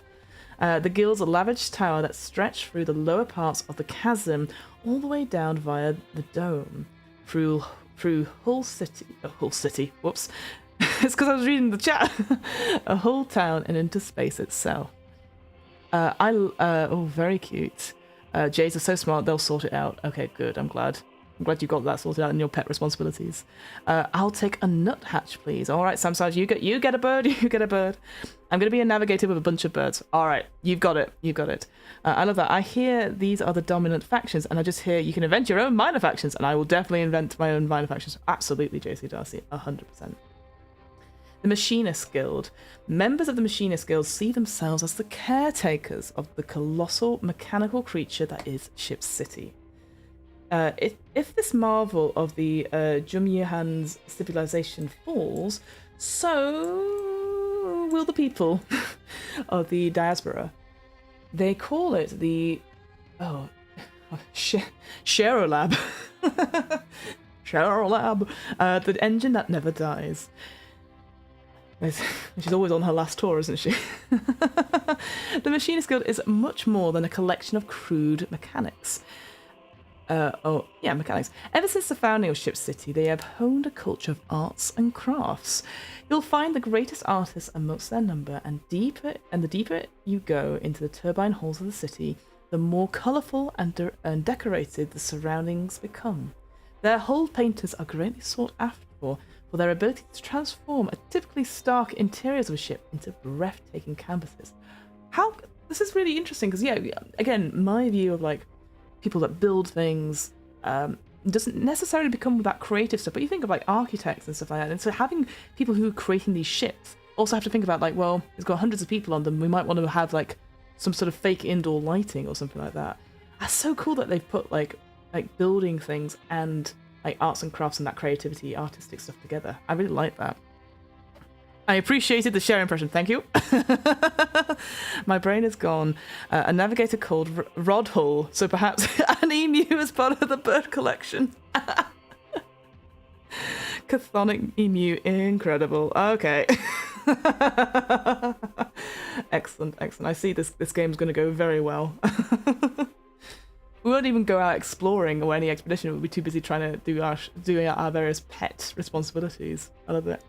The guild's a lavish tower that stretched through the lower parts of the chasm all the way down via the dome through Hull City. Whoops. It's because I was reading the chat. A whole town and into space itself. Very cute. Jays are so smart, they'll sort it out. Okay, good. I'm glad you got that sorted out in your pet responsibilities. I'll take a nuthatch, please. All right, Samsage, you get a bird. You get a bird. I'm gonna be a navigator with a bunch of birds. All right, you've got it. I love that. I hear these are the dominant factions, and I just hear you can invent your own minor factions, and I will definitely invent my own minor factions. Absolutely, JC Darcy, 100%. The Machinist Guild. Members of the Machinist Guild see themselves as the caretakers of the colossal mechanical creature that is Ship City. If this marvel of the Jumyuhan's civilization falls, so will the people of the diaspora. They call it the Sharolab. Sharolab, the engine that never dies. She's always on her last tour, isn't she? The Machinist Guild is much more than a collection of crude mechanics. Mechanics. Ever since the founding of Ship City, they have honed a culture of arts and crafts. You'll find the greatest artists amongst their number, and the deeper you go into the turbine halls of the city, the more colourful and decorated the surroundings become. Their hull painters are greatly sought after for their ability to transform a typically stark interiors of a ship into breathtaking canvases. This is really interesting, because again, my view of like people that build things doesn't necessarily become that creative stuff, but you think of like architects and stuff like that, and so having people who are creating these ships also have to think about, like, well, it's got hundreds of people on them. We might want to have, like, some sort of fake indoor lighting or something like that. That's so cool that they've put, like building things and, like, arts and crafts and that creativity, artistic stuff together. I really like that. I appreciated the share impression. Thank you. My brain is gone. A navigator called Rodhull, so perhaps an emu as part of the bird collection. Chthonic emu, incredible. Okay. Excellent, excellent. I see this game's going to go very well. We won't even go out exploring or any expedition. We'll be too busy trying to do our various pet responsibilities. I love it.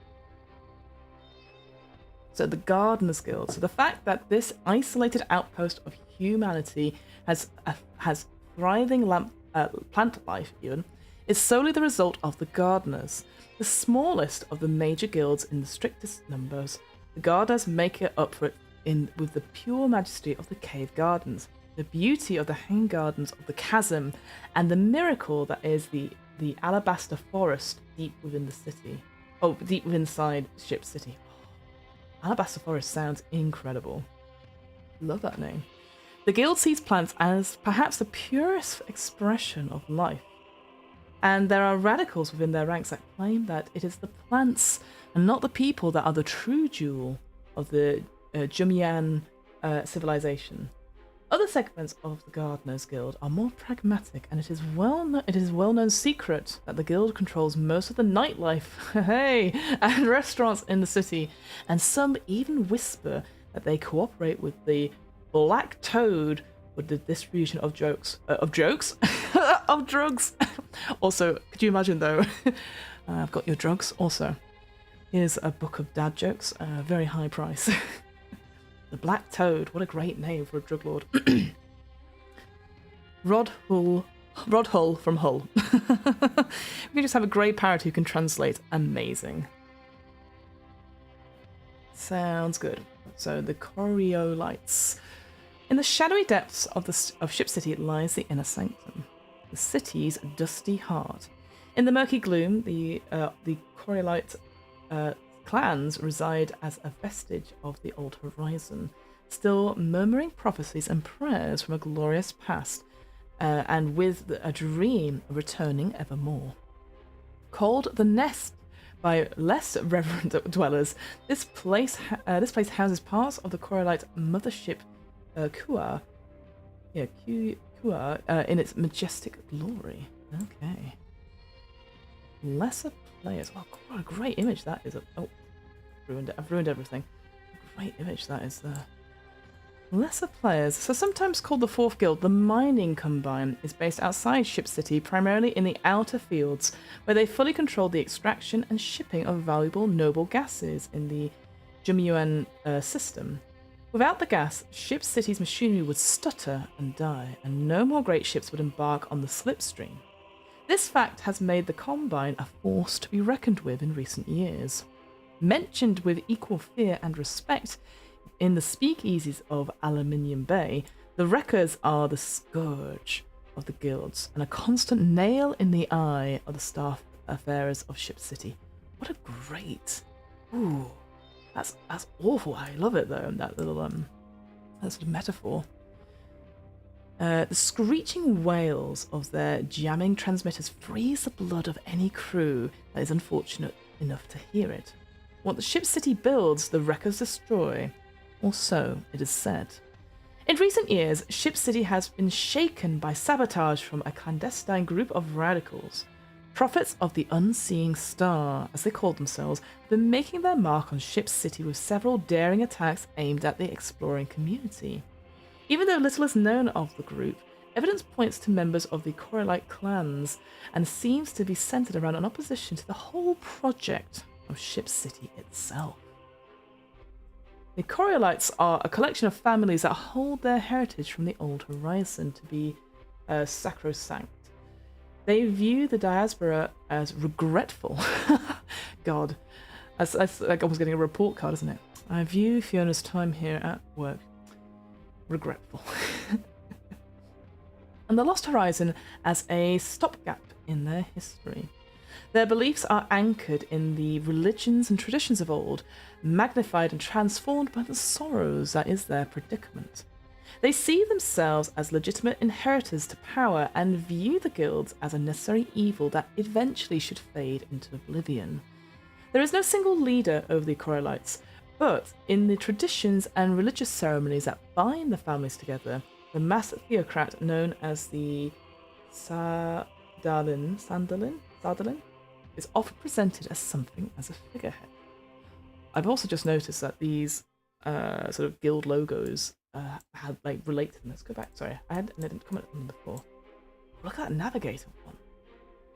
So the Gardeners Guild. So the fact that this isolated outpost of humanity has thriving plant life even is solely the result of the Gardeners. The smallest of the major guilds in the strictest numbers, the Gardeners make it up for it with the pure majesty of the cave gardens, the beauty of the hanging gardens of the chasm, and the miracle that is the alabaster forest deep within the city. Oh, deep inside Ship City. Alabaster Forest sounds incredible. Love that name. The guild sees plants as perhaps the purest expression of life. And there are radicals within their ranks that claim that it is the plants and not the people that are the true jewel of the Jumian civilization. Other segments of the Gardeners Guild are more pragmatic, and it is a well-known secret that the guild controls most of the nightlife, hey, and restaurants in the city, and some even whisper that they cooperate with the Black Toad with the distribution of drugs. Also, could you imagine though? I've got your drugs. Also, here's a book of dad jokes, very high price. The Black Toad, what a great name for a drug lord. Rodhull from Hull. We can just have a grey parrot who can translate. Amazing. Sounds good. So the Coriolites. In the shadowy depths of Ship City lies the inner sanctum, the city's dusty heart. In the murky gloom, the Coriolite clans reside as a vestige of the old horizon, still murmuring prophecies and prayers from a glorious past, and with a dream of returning evermore. Called the Nest by less reverent dwellers, this place houses parts of the Coriolite mothership Kua in its majestic glory. Okay. Lesser players. Oh, what a great image that is. Oh, I've ruined everything. Great image that is there. Lesser players. So sometimes called the Fourth Guild, the Mining Combine is based outside Ship City, primarily in the outer fields, where they fully control the extraction and shipping of valuable noble gases in the Jumian system. Without the gas, Ship City's machinery would stutter and die, and no more great ships would embark on the Slipstream. This fact has made the Combine a force to be reckoned with in recent years. Mentioned with equal fear and respect in the speakeasies of Aluminium Bay, the Wreckers are the scourge of the guilds and a constant nail in the eye of the staff affairs of Ship City. What a great... Ooh, that's awful. I love it though, that little that sort of metaphor. The screeching wails of their jamming transmitters freeze the blood of any crew that is unfortunate enough to hear it. What the Ship City builds, the Wreckers destroy, or so it is said. In recent years, Ship City has been shaken by sabotage from a clandestine group of radicals. Prophets of the Unseeing Star, as they call themselves, have been making their mark on Ship City with several daring attacks aimed at the exploring community. Even though little is known of the group, evidence points to members of the Coriolite clans and seems to be centered around an opposition to the whole project of Ship City itself. The Coriolites are a collection of families that hold their heritage from the old horizon to be sacrosanct. They view the diaspora as regretful. God, that's like almost getting a report card, isn't it? I view Fiona's time here at work regretful. And the Lost Horizon as a stopgap in their history. Their beliefs are anchored in the religions and traditions of old, magnified and transformed by the sorrows that is their predicament. They see themselves as legitimate inheritors to power and view the guilds as a necessary evil that eventually should fade into oblivion. There is no single leader over the Coriolites, but in the traditions and religious ceremonies that bind the families together, the master theocrat known as the Sardalin is often presented as something as a figurehead. I've also just noticed that these sort of guild logos had relate to them. Let's go back. Sorry, I didn't comment on them before. Look at that navigator one.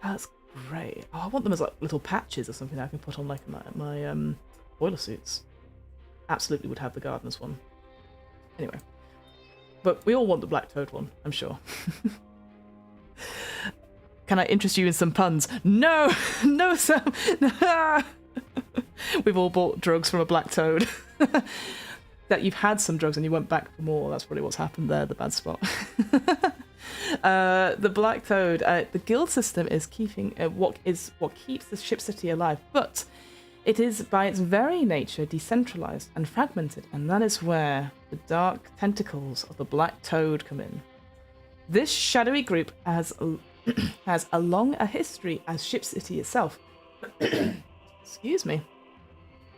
That's great. Oh, I want them as like little patches or something that I can put on like my boiler suits. Absolutely would have the gardener's one. Anyway, but we all want the black toad one, I'm sure. Can I interest you in some puns? No, no, Sam. We've all bought drugs from a black toad. That you've had some drugs and you went back for more. That's probably what's happened there, the bad spot. The Black Toad, the guild system is keeping what keeps the ship city alive, but it is by its very nature decentralized and fragmented, and that is where the dark tentacles of the Black Toad come in. This shadowy group has a history as Ship City itself. Excuse me.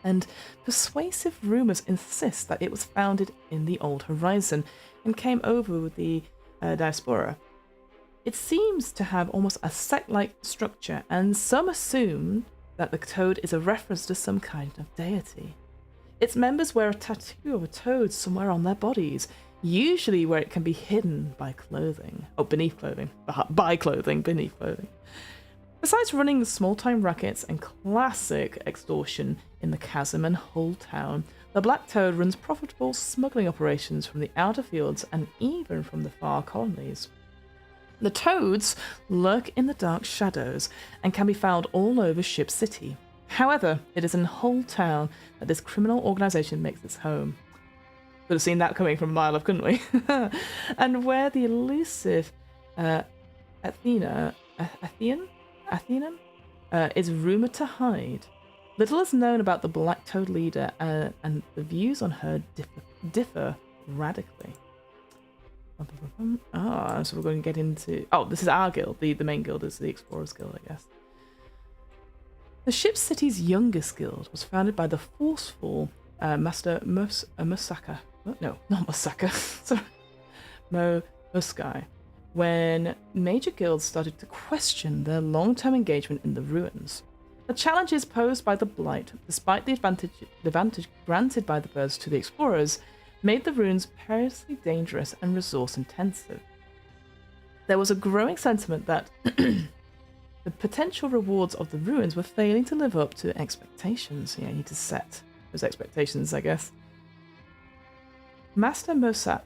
And persuasive rumours insist that it was founded in the Old Horizon and came over with the diaspora. It seems to have almost a sect-like structure, and some assume that the toad is a reference to some kind of deity. Its members wear a tattoo of a toad somewhere on their bodies, usually where it can be hidden by clothing. Oh, beneath clothing. By clothing, beneath clothing. Besides running small-time rackets and classic extortion in the Chasm and Hull Town, the Black Toad runs profitable smuggling operations from the outer fields and even from the far colonies. The toads lurk in the dark shadows and can be found all over Ship City. However, it is in Hull Town that this criminal organisation makes its home. Could have seen that coming from a mile off, couldn't we? And where the elusive Athenan is rumoured to hide. Little is known about the Black Toad leader, and the views on her differ radically. So we're going to get into... Oh, this is our guild. The main guild is the Explorers Guild, I guess. The Ship City's youngest guild was founded by the forceful Master Musaka. No, not Musaka. Sorry. Muskai. When major guilds started to question their long-term engagement in the ruins. The challenges posed by the Blight, despite the advantage granted by the birds to the explorers, made the ruins perilously dangerous and resource-intensive. There was a growing sentiment that the potential rewards of the ruins were failing to live up to expectations. Yeah, you need to set those expectations, I guess. Master Mosak,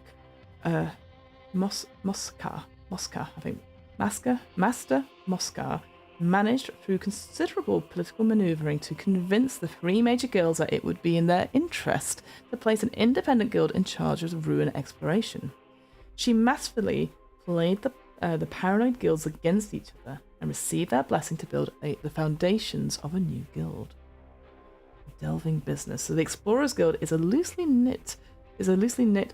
Moskar, I think. Master Moskar managed through considerable political manoeuvring to convince the three major guilds that it would be in their interest to place an independent guild in charge of the ruin exploration. She masterfully played the paranoid guilds against each other and received their blessing to build the foundations of a new guild. Delving business. So the Explorers Guild is a loosely knit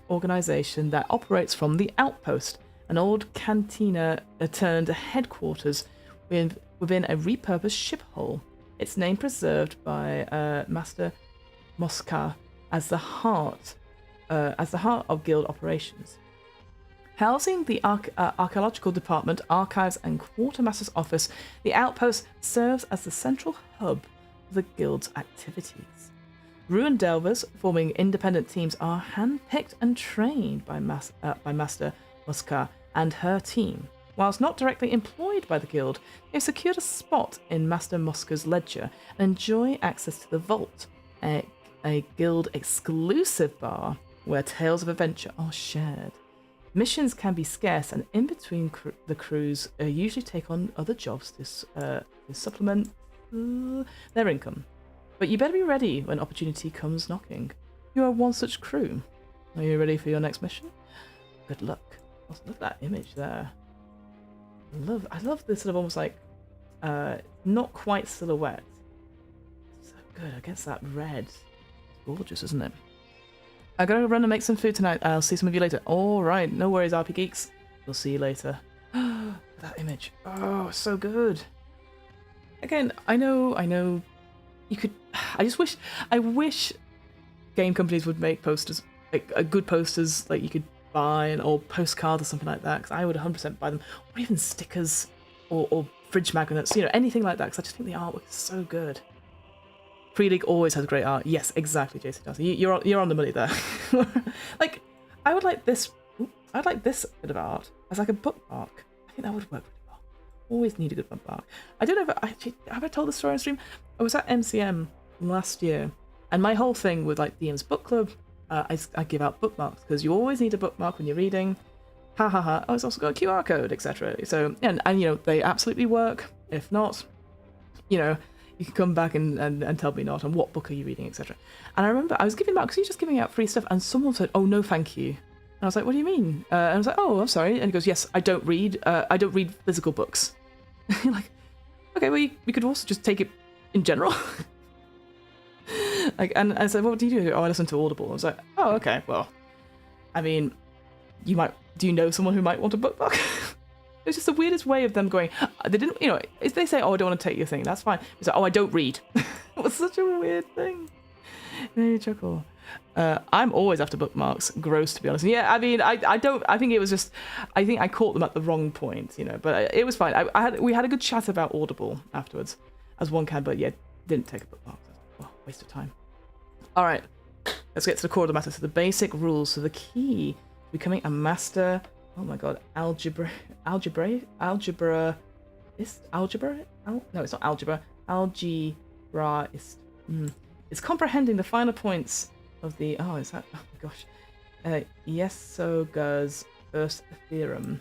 organisation that operates from the Outpost, an old cantina turned headquarters within a repurposed ship hull. Its name preserved by Master Moskar as the heart of guild operations. Housing the archaeological department, archives, and quartermaster's office, the Outpost serves as the central hub of the guild's activities. Ruin delvers, forming independent teams, are handpicked and trained by Master Moskar and her team. Whilst not directly employed by the guild, they've secured a spot in Master Moskar's ledger and enjoy access to the Vault, a guild exclusive bar where tales of adventure are shared. Missions can be scarce, and in between the crews usually take on other jobs to supplement their income. But you better be ready when opportunity comes knocking. You are one such crew. Are you ready for your next mission? Good luck. Look at that image there. I love this sort of almost like Not quite silhouette. So good against that red. It's gorgeous, isn't it? I gotta run and make some food tonight. I'll see some of you later. All right, no worries, RP Geeks. We'll see you later. That image. Oh, so good. Again, I know. You could. I wish game companies would make posters, like good posters, like you could buy, or postcards or something like that. Because I would 100% buy them, or even stickers, or fridge magnets. You know, anything like that. Because I just think the artwork is so good. Free League always has great art. Yes, exactly, Jason Darcy. You're on the money there. Like, I would like this. I'd like this bit of art as like a bookmark. I think that would work really well. Always need a good bookmark. I don't know if have I told the story on stream. I was at MCM last year, and my whole thing with like DM's book club, I give out bookmarks because you always need a bookmark when you're reading. Ha ha ha. Oh, it's also got a QR code, etc. So and you know they absolutely work. If not, you know. You can come back and tell me not, and what book are you reading, etc. And I remember I was giving them out because you're just giving out free stuff, and someone said, "Oh no, thank you." And I was like, "What do you mean?" And I was like, "Oh, I'm sorry." And he goes, "Yes, I don't read. I don't read physical books." You're like, okay, well, we could also just take it in general. Like, and I said, "What do you do?" "Oh, I listen to Audible." I was like, "Oh, okay. Well, I mean, you might. Do you know someone who might want a bookmark?" It's just the weirdest way of them going. They didn't, you know. If they say, "Oh, I don't want to take your thing," that's fine. It's like, "Oh, I don't read." It was such a weird thing. It made me chuckle. I'm always after bookmarks. Gross, to be honest. Yeah, I mean, I don't. I think it was just. I think I caught them at the wrong point, you know. But it was fine. We had a good chat about Audible afterwards, as one can. But yeah, didn't take a bookmark. Oh, waste of time. All right, let's get to the core of the matter. So the basic rules. So the key to becoming a master. Oh my god, algebra. No, it's not algebra. Algebraist. It's comprehending the finer points of the. Oh, is that? Oh my gosh. Yesoga's first theorem.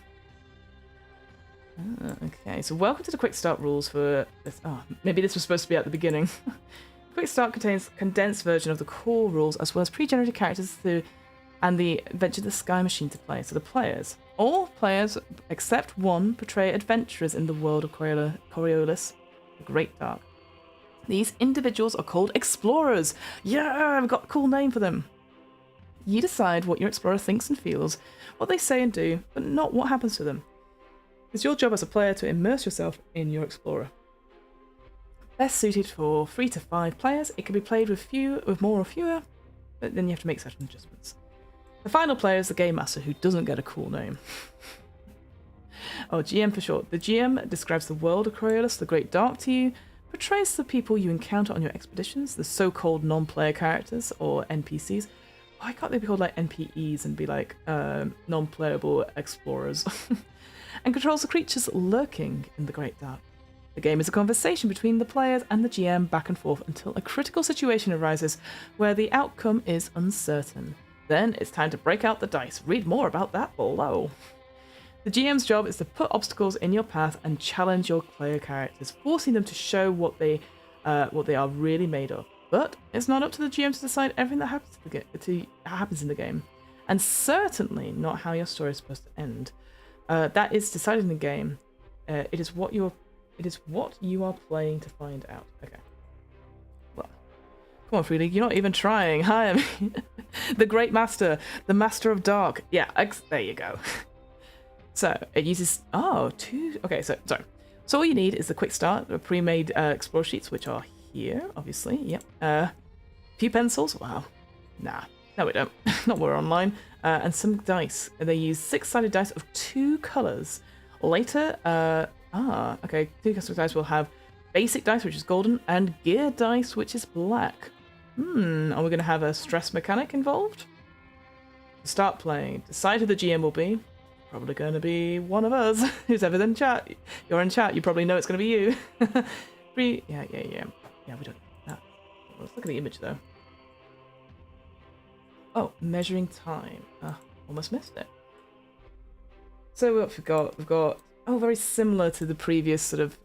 Okay, so welcome to the Quickstart rules for this. Oh, maybe this was supposed to be at the beginning. Quickstart contains a condensed version of the core rules as well as pre-generated characters and the Adventure the Sky machine to play. So the players. All players, except one, portray adventurers in the world of Coriolis, the Great Dark. These individuals are called explorers. Yeah, I've got a cool name for them. You decide what your explorer thinks and feels, what they say and do, but not what happens to them. It's your job as a player to immerse yourself in your explorer. Best suited for 3 to 5 players, it can be played with more or fewer, but then you have to make certain adjustments. The final player is the Game Master, who doesn't get a cool name. Oh, GM for short. The GM describes the world of Coriolis, the Great Dark, to you, portrays the people you encounter on your expeditions, the so-called non-player characters, or NPCs. Why can't they be called like NPEs and be like non-playable explorers? And controls the creatures lurking in the Great Dark. The game is a conversation between the players and the GM back and forth until a critical situation arises where the outcome is uncertain. Then it's time to break out the dice. Read more about that below. The GM's job is to put obstacles in your path and challenge your player characters, forcing them to show what they are really made of. But it's not up to the GM to decide everything that happens in the game, and certainly not how your story is supposed to end. That is decided in the game. It is what you are playing to find out. Okay. Well, come on, Free League, you're not even trying. Hi, I'm the Great Master, the Master of Dark. Yeah, there you go. So it uses okay. So sorry. So all you need is the Quickstart, the pre-made Explorer sheets, which are here, obviously. Yep. Few pencils. Wow. Nah. No, we don't. Not we're online. And some dice. They use 6-sided dice of 2 colors. Later, okay. 2 custom dice will have basic dice, which is golden, and gear dice, which is black. Are we going to have a stress mechanic involved? Start playing. Decide who the GM will be. Probably going to be one of us. Who's ever in chat? You're in chat. You probably know it's going to be you. Yeah, we don't need that. Let's look at the image, though. Oh, measuring time. Almost missed it. So what we've got very similar to the previous sort of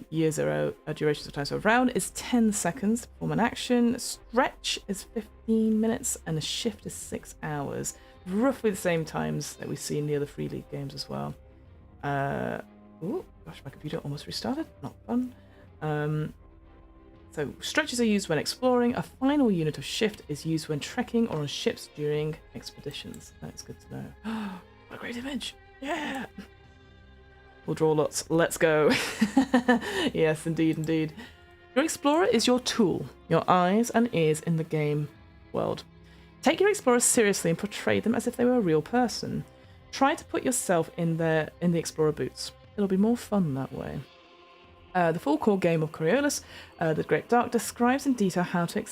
year zero durations of time. So a round is 10 seconds to perform an action, a stretch is 15 minutes, and a shift is 6 hours. Roughly the same times that we see in the other Free League games as well. Gosh, my computer almost restarted. Not fun. So stretches are used when exploring. A final unit of shift is used when trekking or on ships during expeditions. That's good to know. What a great image. Yeah. We'll draw lots. Let's go. Yes, indeed, indeed. Your explorer is your tool, your eyes and ears in the game world. Take your explorers seriously and portray them as if they were a real person. Try to put yourself in the explorer boots. It'll be more fun that way. The full core game of Coriolis, The Great Dark, describes in detail how to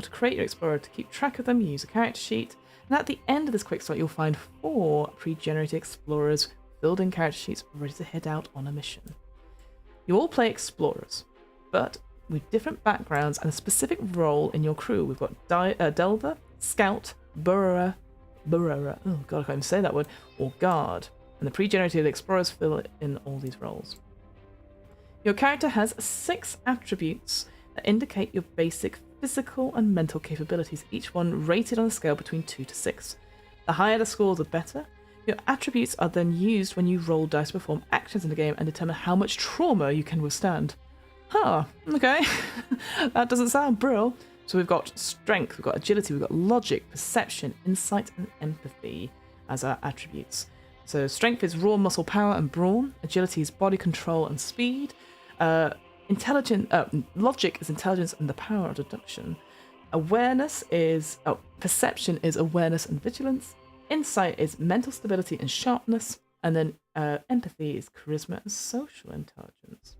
create your explorer. To keep track of them, use a character sheet. And at the end of this quick start, you'll find 4 pre-generated explorers filled in character sheets ready to head out on a mission. You all play explorers, but with different backgrounds and a specific role in your crew. We've got Delver, Scout, Burrower, oh god, I can't even say that word, or Guard. And the pre-generated explorers fill in all these roles. Your character has 6 attributes that indicate your basic physical and mental capabilities, each one rated on a scale between 2 to 6. The higher the score, the better. Your attributes are then used when you roll dice to perform actions in the game and determine how much trauma you can withstand. Huh, okay. That doesn't sound brill. So we've got strength, we've got agility, we've got logic, perception, insight, and empathy as our attributes. So strength is raw muscle power and brawn. Agility is body control and speed. Logic is intelligence and the power of deduction. Perception is awareness and vigilance. Insight is mental stability and sharpness. And then empathy is charisma and social intelligence.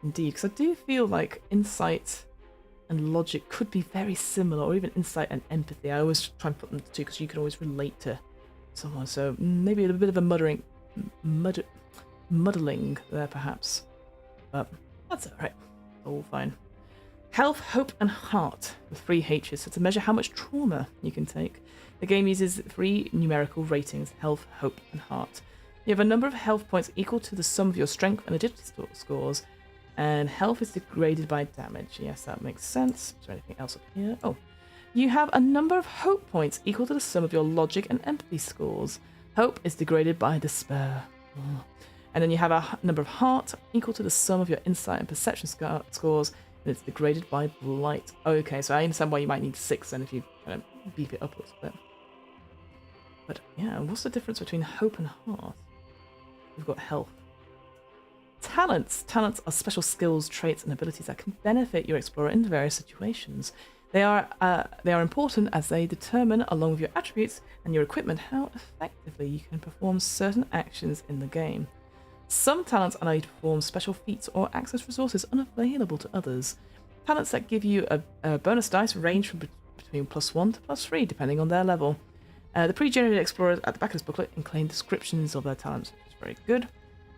Indeed, because I do feel like insight and logic could be very similar, or even insight and empathy. I always try and put them together because you can always relate to someone. So maybe a bit of a muddling there, perhaps. But that's alright. All fine. Health, hope, and heart with 3 H's. So to measure how much trauma you can take. The game uses 3 numerical ratings: health, hope, and heart. You have a number of health points equal to the sum of your strength and agility scores. And health is degraded by damage. Yes, that makes sense. Is there anything else up here? Oh. You have a number of hope points equal to the sum of your logic and empathy scores. Hope is degraded by despair. Oh. And then you have a number of heart equal to the sum of your insight and perception scores, and it's degraded by blight. Okay, so I understand why you might need 6 then if you kind of beef it up a little bit. But yeah, what's the difference between hope and heart? We've got health. Talents. Talents are special skills, traits, and abilities that can benefit your explorer in various situations. They are important as they determine, along with your attributes and your equipment, how effectively you can perform certain actions in the game. Some talents allow you to perform special feats or access resources unavailable to others. Talents that give you a bonus dice range from between +1 to +3, depending on their level. The pre-generated explorers at the back of this booklet include descriptions of their talents, which is very good.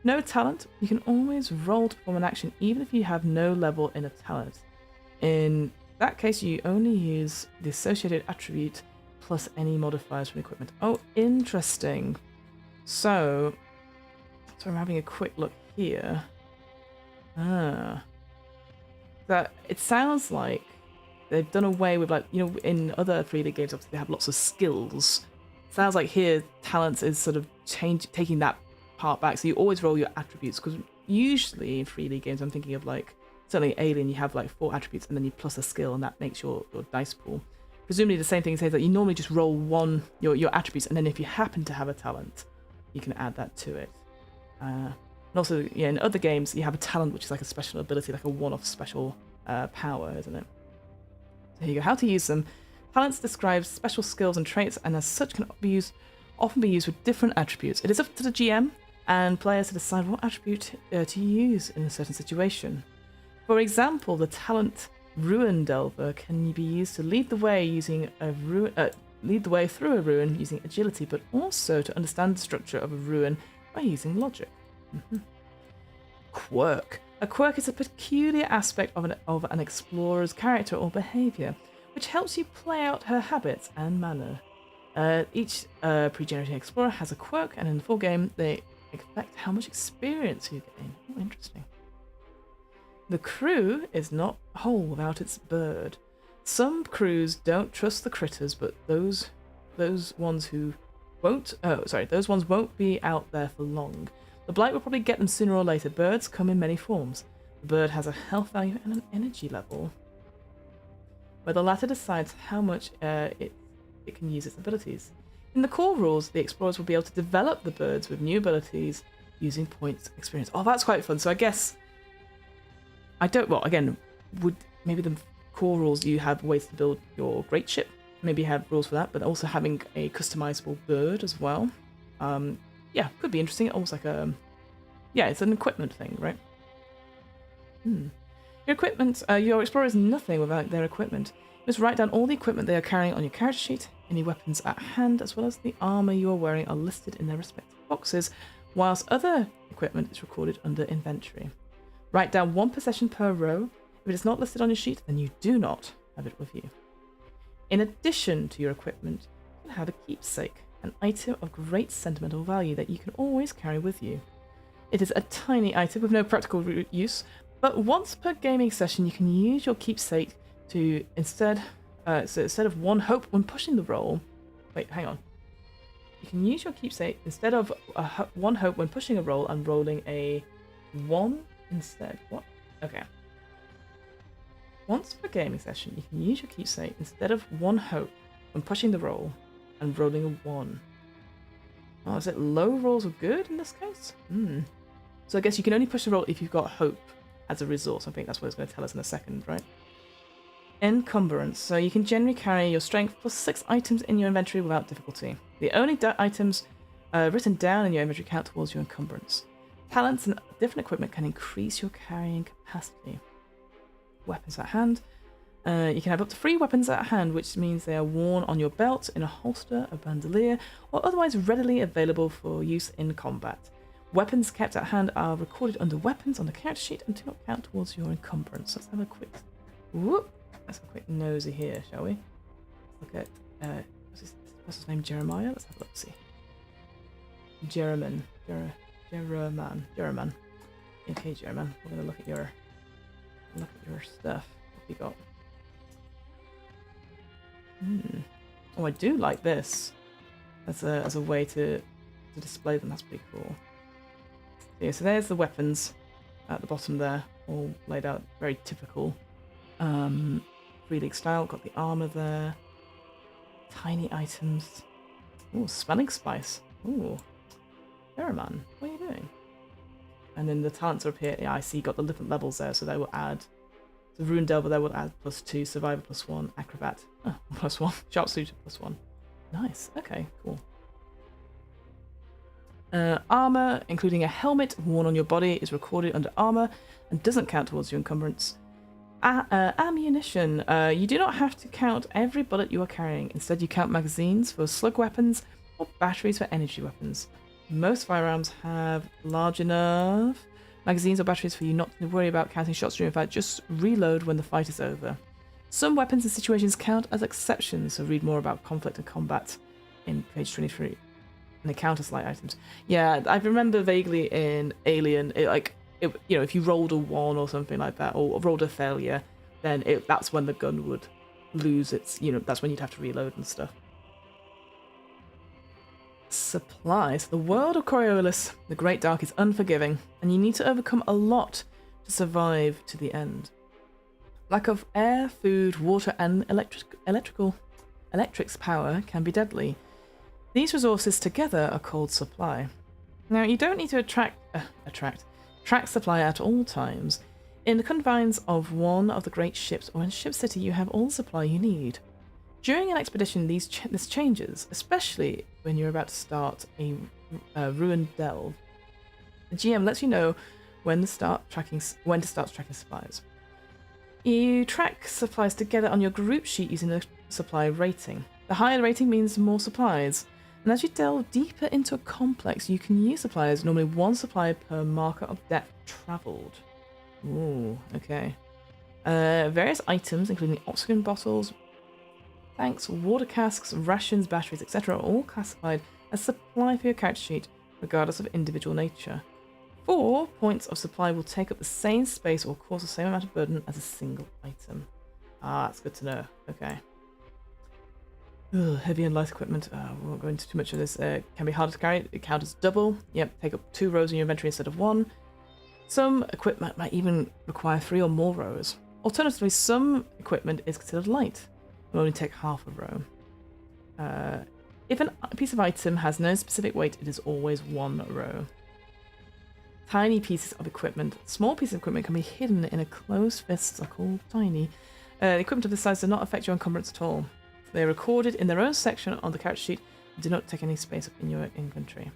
No talent, you can always roll to perform an action even if you have no level in a talent. In that case, you only use the associated attribute plus any modifiers from equipment. Oh, interesting. So I'm having a quick look here. That it sounds like they've done away with, like, you know, in other 3D games, obviously they have lots of skills. Sounds like here, talents is sort of taking that part back. So you always roll your attributes, because usually in 3D games, I'm thinking of, like, certainly Alien, you have like 4 attributes and then you plus a skill, and that makes your dice pool. Presumably the same thing says that you normally just roll your attributes, and then if you happen to have a talent, you can add that to it. And also, yeah, in other games, you have a talent which is like a special ability, like a one-off special power, isn't it? So here you go. How to use them. Talents describe special skills and traits, and as such can often be used with different attributes. It is up to the GM and players to decide what attribute to use in a certain situation. For example, the talent Ruin Delver can be used to lead the way through a ruin using agility, but also to understand the structure of a ruin by using logic. Quirk. A quirk is a peculiar aspect of an explorer's character or behaviour, which helps you play out her habits and manner. Each pre-generated explorer has a quirk, and in the full game, they affect how much experience you gain. Oh, interesting. The crew is not whole without its bird. Some crews don't trust the critters, but those ones won't be out there for long. The Blight will probably get them sooner or later. Birds come in many forms. The bird has a health value and an energy level, where the latter decides how much it can use its abilities. In the core rules, the explorers will be able to develop the birds with new abilities using points experience. Oh, that's quite fun. So I guess would maybe the core rules you have ways to build your Greatship. Maybe have rules for that, but also having a customizable bird as well. Yeah, could be interesting. Almost like it's an equipment thing, right? Your equipment, your explorer is nothing without their equipment. You must write down all the equipment they are carrying on your character sheet. Any weapons at hand, as well as the armor you are wearing, are listed in their respective boxes, whilst other equipment is recorded under inventory. Write down one possession per row. If it is not listed on your sheet, then you do not have it with you. In addition to your equipment, you can have a keepsake, an item of great sentimental value that you can always carry with you. It is a tiny item with no practical use, but once per gaming session you can use your keepsake to instead of one hope when pushing the roll. Wait, hang on. You can use your keepsake instead of one hope when pushing a roll and rolling a 1 instead. What? Okay. Once per gaming session, you can use your keepsake instead of one hope when pushing the roll and rolling a 1. Oh, is it low rolls are good in this case? So I guess you can only push the roll if you've got hope as a resource. I think that's what it's going to tell us in a second, right? Encumbrance. So you can generally carry your strength plus 6 items in your inventory without difficulty. The only items written down in your inventory count towards your encumbrance. Talents and different equipment can increase your carrying capacity. Weapons at hand. You can have up to 3 weapons at hand, which means they are worn on your belt, in a holster, a bandolier, or otherwise readily available for use in combat. Weapons kept at hand are recorded under weapons on the character sheet and do not count towards your encumbrance. Let's have a quick nosy here, shall we? Let's look at what's his name? Jeremiah? Let's have a look, see. Jeraman. Okay, Jeraman. We're gonna look at your stuff. What have you got? Oh, I do like this as a way to display them. That's pretty cool. Yeah, so there's the weapons at the bottom there, all laid out, very typical 3-League style. Got the armor there, tiny items. Ooh, smelling spice. Ooh, Ferroman, what are you doing? And then the talents are up here. Yeah, I see. Got the different levels there, so they will add. The Rune Delver there will add +2, Survivor +1, Acrobat +1, Sharpshooter +1. Nice. Okay, cool. Armor, including a helmet worn on your body, is recorded under armor and doesn't count towards your encumbrance. Ammunition. You do not have to count every bullet you are carrying. Instead, you count magazines for slug weapons or batteries for energy weapons. Most firearms have large enough magazines or batteries for you not to worry about counting shots during a fight. Just reload when the fight is over. Some weapons and situations count as exceptions, so read more about conflict and combat in page 23. And they count as light items. Yeah, I remember vaguely in Alien, if you rolled a 1 or something like that, or rolled a failure, then that's when the gun would lose its, that's when you'd have to reload and stuff. Supplies. The world of Coriolis, the Great Dark, is unforgiving, and you need to overcome a lot to survive to the end. Lack of air, food, water, and electric's power can be deadly. These resources together are called supply. Now, you don't need to track supply at all times. In the confines of one of the great ships or in Ship City, you have all the supply you need. During an expedition, this changes, especially when you're about to start a ruined delve. The GM lets you know when to start tracking supplies. You track supplies together on your group sheet using the supply rating. The higher the rating means more supplies. And as you delve deeper into a complex, you can use supplies, normally 1 supply per marker of depth travelled. Ooh, okay. Various items, including oxygen bottles, tanks, water casks, rations, batteries, etc., are all classified as supply for your character sheet, regardless of individual nature. 4 points of supply will take up the same space or cause the same amount of burden as a single item. Ah, that's good to know. Okay. Heavy and light equipment. We won't go into too much of this. Can be harder to carry. It counts as double. Yep, take up 2 rows in your inventory instead of 1. Some equipment might even require 3 or more rows. Alternatively, some equipment is considered light. It will only take half a row. If a piece of item has no specific weight, it is always 1 row. Tiny pieces of equipment. Small pieces of equipment can be hidden in a closed fist, are called tiny. Equipment of this size does not affect your encumbrance at all. They are recorded in their own section on the character sheet and do not take any space up in your inventory.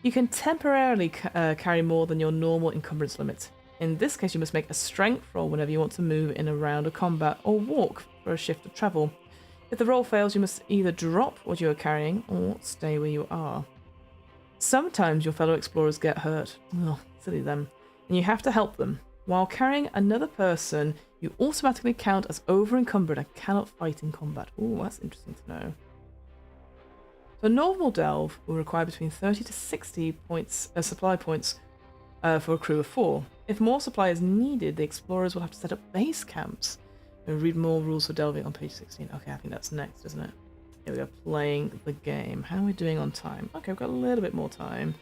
You can temporarily carry more than your normal encumbrance limit. In this case, you must make a strength roll whenever you want to move in a round of combat or walk for a shift of travel. If the roll fails, you must either drop what you are carrying or stay where you are. Sometimes your fellow explorers get hurt. Oh, silly them. And you have to help them. While carrying another person, you automatically count as over-encumbered and cannot fight in combat. Ooh, that's interesting to know. So a normal delve will require between 30 to 60 points, supply points for a crew of 4. If more supply is needed, the explorers will have to set up base camps. And read more rules for delving on page 16. Okay, I think that's next, isn't it? Here we go, playing the game. How are we doing on time? Okay, we've got a little bit more time.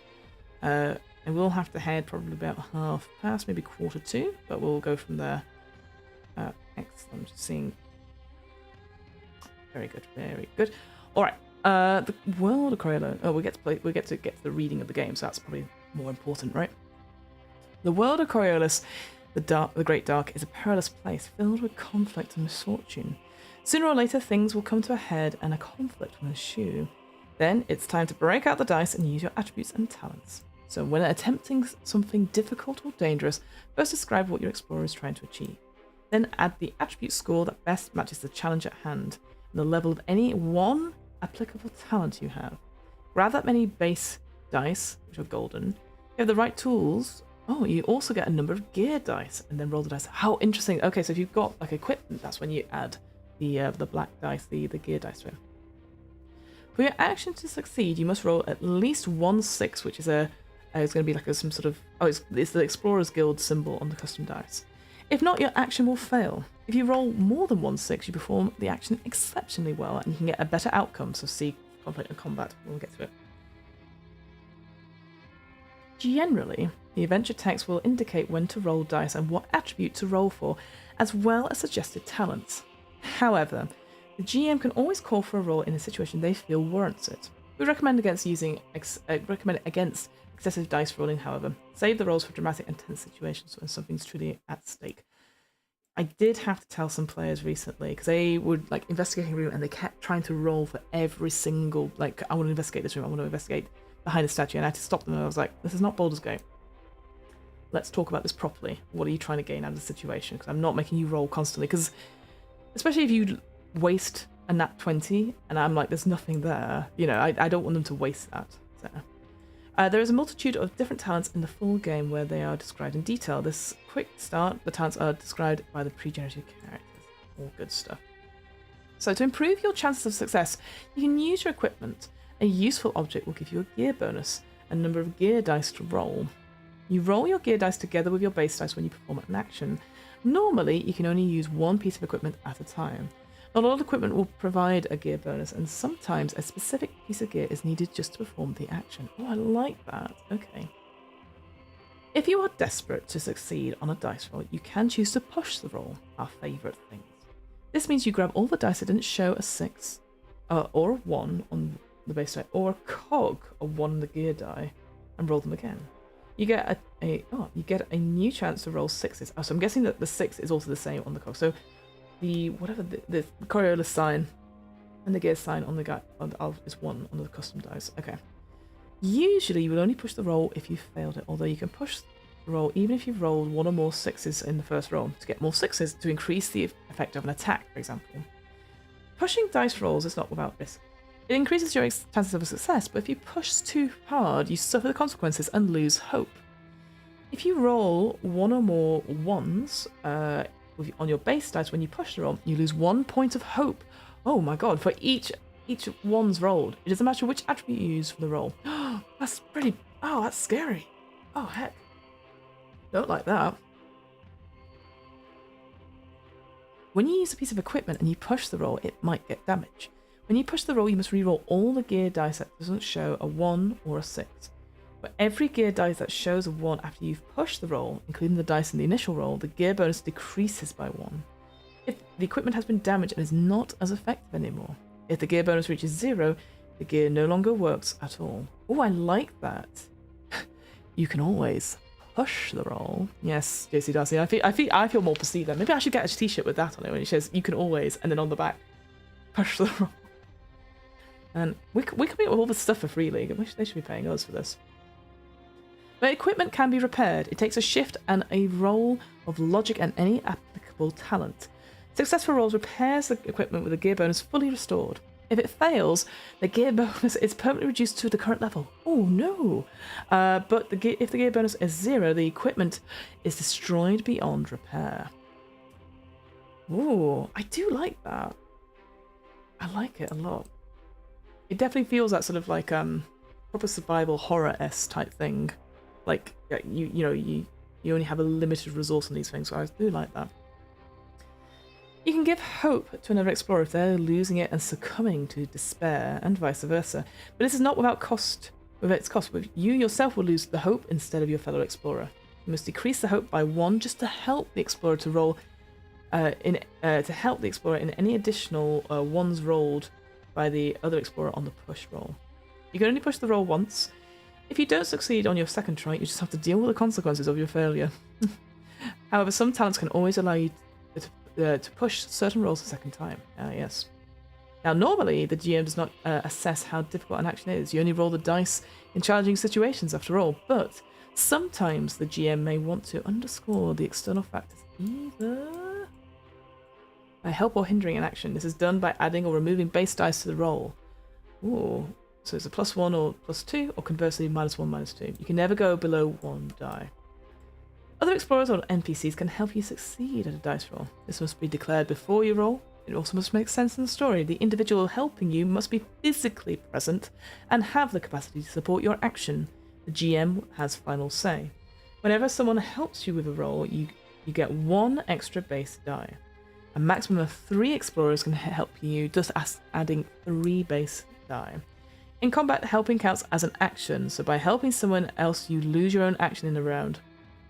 And we'll have to head probably about half past, maybe 1:45, but we'll go from there. Excellent. Just seeing. Very good, very good. All right. The world of Coriolis. Oh, we get to get to the reading of the game, so that's probably more important, right? The world of Coriolis, the Great Dark, is a perilous place filled with conflict and misfortune. Sooner or later, things will come to a head and a conflict will ensue. Then it's time to break out the dice and use your attributes and talents. So when attempting something difficult or dangerous, first describe what your explorer is trying to achieve. Then add the attribute score that best matches the challenge at hand, and the level of any one applicable talent you have. Grab that many base dice, which are golden. If you have the right tools, you also get a number of gear dice, and then roll the dice. How interesting. Okay, so if you've got like equipment, that's when you add the black dice, the gear dice to it. For your action to succeed, you must roll at least 1 6, which is it's going to be like some sort of... it's the Explorers Guild symbol on the custom dice. If not, your action will fail. If you roll more than 1 6, you perform the action exceptionally well, and you can get a better outcome, so see conflict and combat. We'll get to it. Generally, the adventure text will indicate when to roll dice and what attribute to roll for, as well as suggested talents. However, the GM can always call for a roll in a situation they feel warrants it. We recommend against excessive dice rolling, however. Save the rolls for dramatic and tense situations when something's truly at stake. I did have to tell some players recently, because they would like investigating a room and they kept trying to roll for every single, like, I want to investigate this room, I want to investigate behind the statue, and I had to stop them, and I was like, this is not Baldur's Gate. Let's talk about this properly. What are you trying to gain out of the situation? Because I'm not making you roll constantly, because especially if you waste a nat 20 and I'm like, there's nothing there, you know, I don't want them to waste that. So. There is a multitude of different talents in the full game where they are described in detail. This quick start, the talents are described by the pre-generated characters. All good stuff. So to improve your chances of success, you can use your equipment. A useful object will give you a gear bonus, a number of gear dice to roll. You roll your gear dice together with your base dice when you perform an action. Normally, you can only use 1 piece of equipment at a time. Not all equipment will provide a gear bonus, and sometimes a specific piece of gear is needed just to perform the action. Oh, I like that. Okay. If you are desperate to succeed on a dice roll, you can choose to push the roll, our favourite things. This means you grab all the dice that didn't show a 6, or a 1 on the base die, or a cog, a 1 on the gear die, and roll them again. You get a new chance to roll 6s. Oh, so I'm guessing that the 6 is also the same on the cog. So the Coriolis sign and the gear sign on the guy is 1 on the custom dice. Okay. Usually you will only push the roll if you failed it, although you can push the roll even if you've rolled 1 or more 6s in the first roll to get more 6s to increase the effect of an attack, for example. Pushing dice rolls is not without risk. It increases your chances of success, but if you push too hard, you suffer the consequences and lose hope. If you roll 1 or more 1s on your base dice when you push the roll, you lose 1 point of hope. Oh my god, for each 1's rolled. It doesn't matter which attribute you use for the roll. That's pretty... Oh, that's scary. Oh, heck. Don't like that. When you use a piece of equipment and you push the roll, it might get damage. When you push the roll, you must re-roll all the gear dice that doesn't show a 1 or a 6. For every gear dice that shows a 1 after you've pushed the roll, including the dice in the initial roll, the gear bonus decreases by 1. If the equipment has been damaged and is not as effective anymore. If the gear bonus reaches 0, the gear no longer works at all. Oh, I like that. You can always push the roll. Yes, JC Darcy. I feel more perceived then. Maybe I should get a t-shirt with that on it when it says you can always, and then on the back, push the roll. And we can make all this stuff for Free League. I wish they should be paying us for this. But equipment can be repaired. It takes a shift and a roll of logic and any applicable talent. Successful rolls repairs the equipment with a gear bonus fully restored. If it fails, the gear bonus is permanently reduced to the current level. Oh no! But if the gear bonus is 0, the equipment is destroyed beyond repair. Ooh, I do like that. I like it a lot. It definitely feels that sort of like proper survival horror-esque type thing. Like you only have a limited resource on these things, so I do like that. You can give hope to another explorer if they're losing it and succumbing to despair, and vice versa. But this is not without cost. With its cost, you yourself will lose the hope instead of your fellow explorer. You must decrease the hope by 1 just to help the explorer to roll in any additional ones rolled by the other explorer on the push roll. You can only push the roll once. If you don't succeed on your second try, you just have to deal with the consequences of your failure. However, some talents can always allow you to push certain rolls a second time. Yes. Now, normally, the GM does not assess how difficult an action is. You only roll the dice in challenging situations after all, but sometimes the GM may want to underscore the external factors either by help or hindering an action. This is done by adding or removing base dice to the roll. Ooh. So it's a +1 or +2, or conversely, -1, -2. You can never go below 1 die. Other explorers or NPCs can help you succeed at a dice roll. This must be declared before you roll. It also must make sense in the story. The individual helping you must be physically present and have the capacity to support your action. The GM has final say. Whenever someone helps you with a roll, you get 1 extra base die. A maximum of 3 explorers can help you, just adding 3 base die. In combat, helping counts as an action, so by helping someone else, you lose your own action in a round.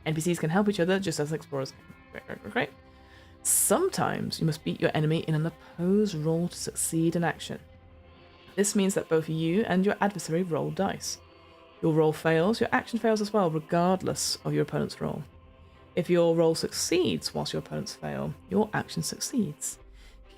NPCs can help each other just as explorers can. Great. Sometimes you must beat your enemy in an opposed roll to succeed in action. This means that both you and your adversary roll dice. If your roll fails, your action fails as well, regardless of your opponent's roll. If your roll succeeds whilst your opponents fail, your action succeeds.